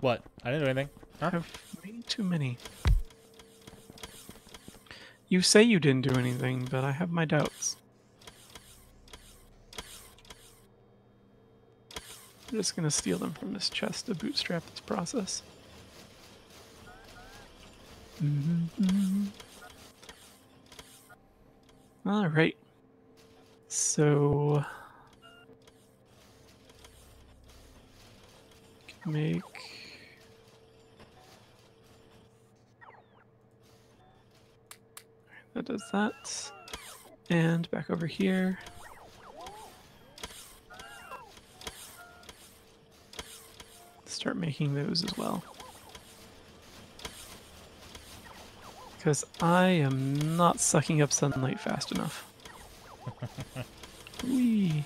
What? I didn't do anything. Huh? have way too many. You say you didn't do anything, but I have my doubts. I'm just gonna steal them from this chest to bootstrap this process. All right. So make that does that, and back over here. Start making those as well. Because I am not sucking up sunlight fast enough. Whee!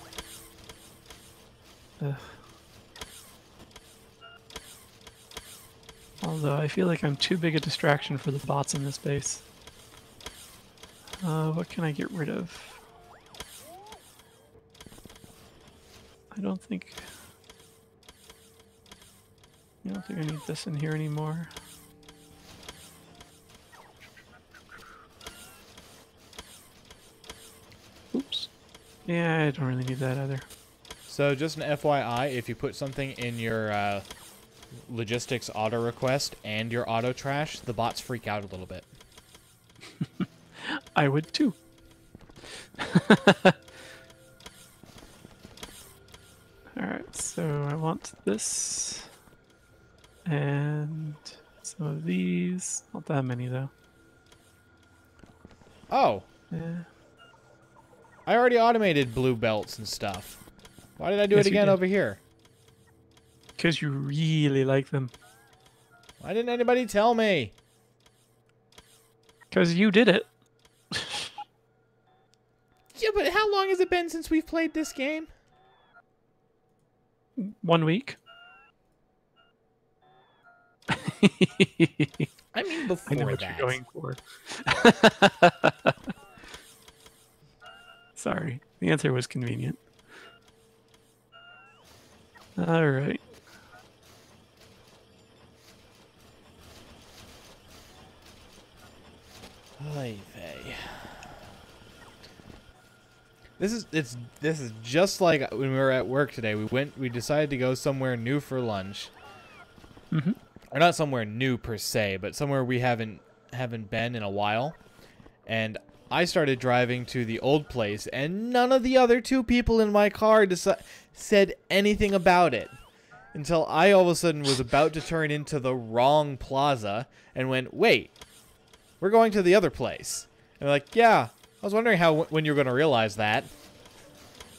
Ugh. Although I feel like I'm too big a distraction for the bots in this base. What can I get rid of? I don't think I need this in here anymore. Oops. Yeah, I don't really need that either. So just an FYI, if you put something in your logistics auto request and your auto trash, the bots freak out a little bit. I would too. Alright, so I want this. And some of these. Not that many though. Oh, Yeah. I already automated blue belts and stuff. Why did I do Yes, it you again did. over here? Because you really like them. Why didn't anybody tell me? Because you did it. Yeah, but how long has it been since we've played this game? 1 week. I mean, before I know what that. you're going for. Sorry, the answer was convenient. All right. Oy vey. This is just like when we were at work today. We decided to go somewhere new for lunch. Mm-hmm. Or not somewhere new per se, but somewhere we haven't been in a while. And I started driving to the old place, and none of the other 2 people in my car said anything about it. Until I all of a sudden was about to turn into the wrong plaza and went, wait, we're going to the other place. And they're like, yeah, I was wondering when you're going to realize that.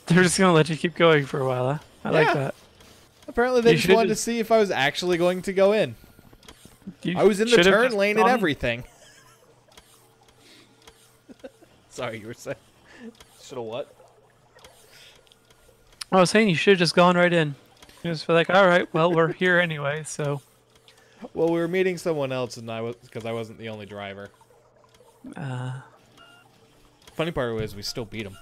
They're just gonna let you keep going for a while, huh? I like that. Apparently they You just should've wanted to just- see if I was actually going to go in. You I was in the should've turn just lane and gone- everything. Sorry, you were saying. Should've what? I was saying you should have just gone right in. You just feel like, all right, well, we're here anyway, so. Well, we were meeting someone else, and because I wasn't the only driver. Funny part was we still beat him.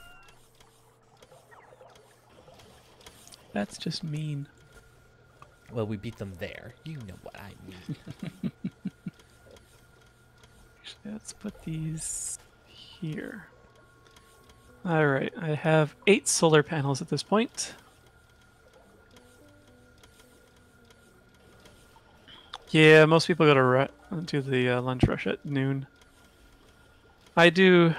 That's just mean. Well, we beat them there. You know what I mean. let's put these here. Alright, I have 8 solar panels at this point. Yeah, most people go to the lunch rush at noon. I don't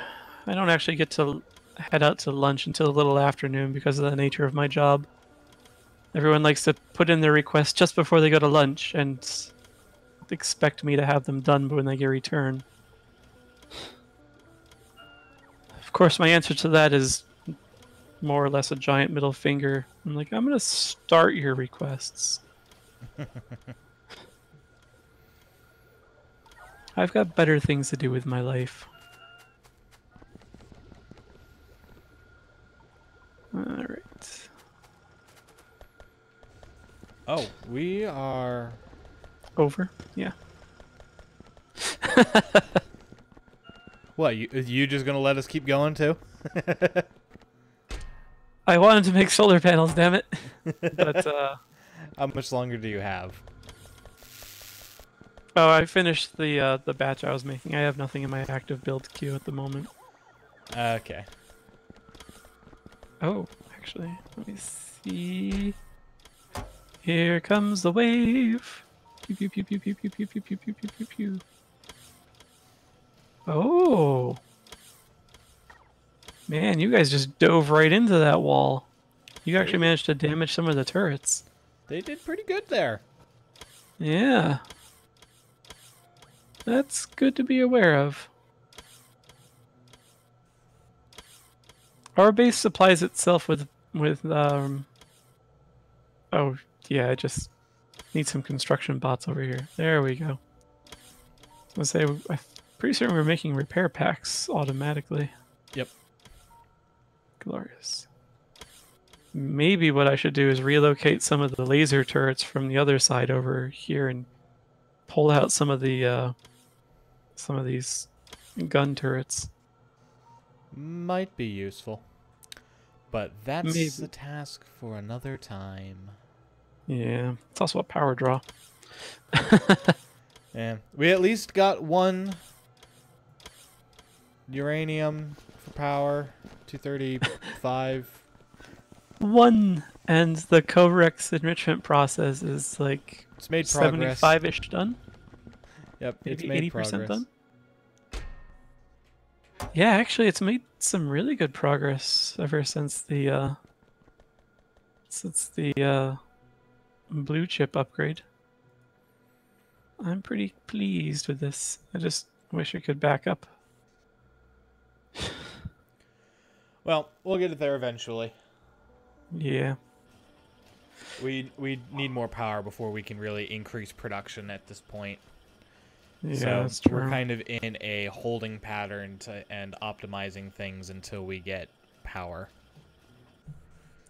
actually get to head out to lunch until a little afternoon because of the nature of my job. Everyone likes to put in their requests just before they go to lunch and expect me to have them done when they get return. Of course, my answer to that is more or less a giant middle finger. I'm like, I'm gonna start your requests. I've got better things to do with my life. Alright. Oh, we are... Over? Yeah. What, you just gonna let us keep going too? I wanted to make solar panels, damn it. But, How much longer do you have? oh, I finished the batch I was making. I have nothing in my active build queue at the moment. Okay. Oh, actually, let me see. Here comes the wave. Pew pew pew pew pew pew pew pew pew pew pew pew pew. Oh. Man, you guys just dove right into that wall. You actually managed to damage some of the turrets. They did pretty good there. Yeah. That's good to be aware of. Our base supplies itself with oh yeah, I just need some construction bots over here. There we go. I was gonna say, I'm pretty certain we're making repair packs automatically. Yep. Glorious. Maybe what I should do is relocate some of the laser turrets from the other side over here and pull out some of these gun turrets. Might be useful. But that's Maybe. a task for another time. Yeah, it's also a power draw. Yeah. We at least got one uranium for power. 235. One, and the Corex enrichment process is like It's made progress. 75-ish done. Yep, it's Maybe made 80% progress. done. Yeah, actually, it's made some really good progress ever since the blue chip upgrade. I'm pretty pleased with this. I just wish it could back up. Well, we'll get it there eventually. Yeah. We need more power before we can really increase production at this point. Yeah, So that's true. we're kind of in a holding pattern and optimizing things until we get power.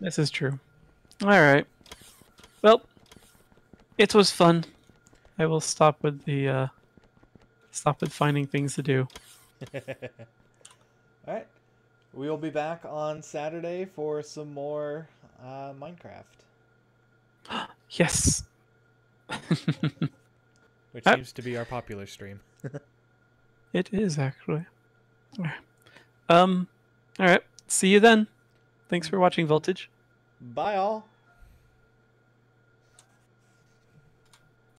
This is true. All right. Well, it was fun. I will stop with finding things to do. All right. We'll be back on Saturday for some more Minecraft. Yes. Which seems to be our popular stream. It is actually. All right. See you then. Thanks for watching Voltage. Bye all.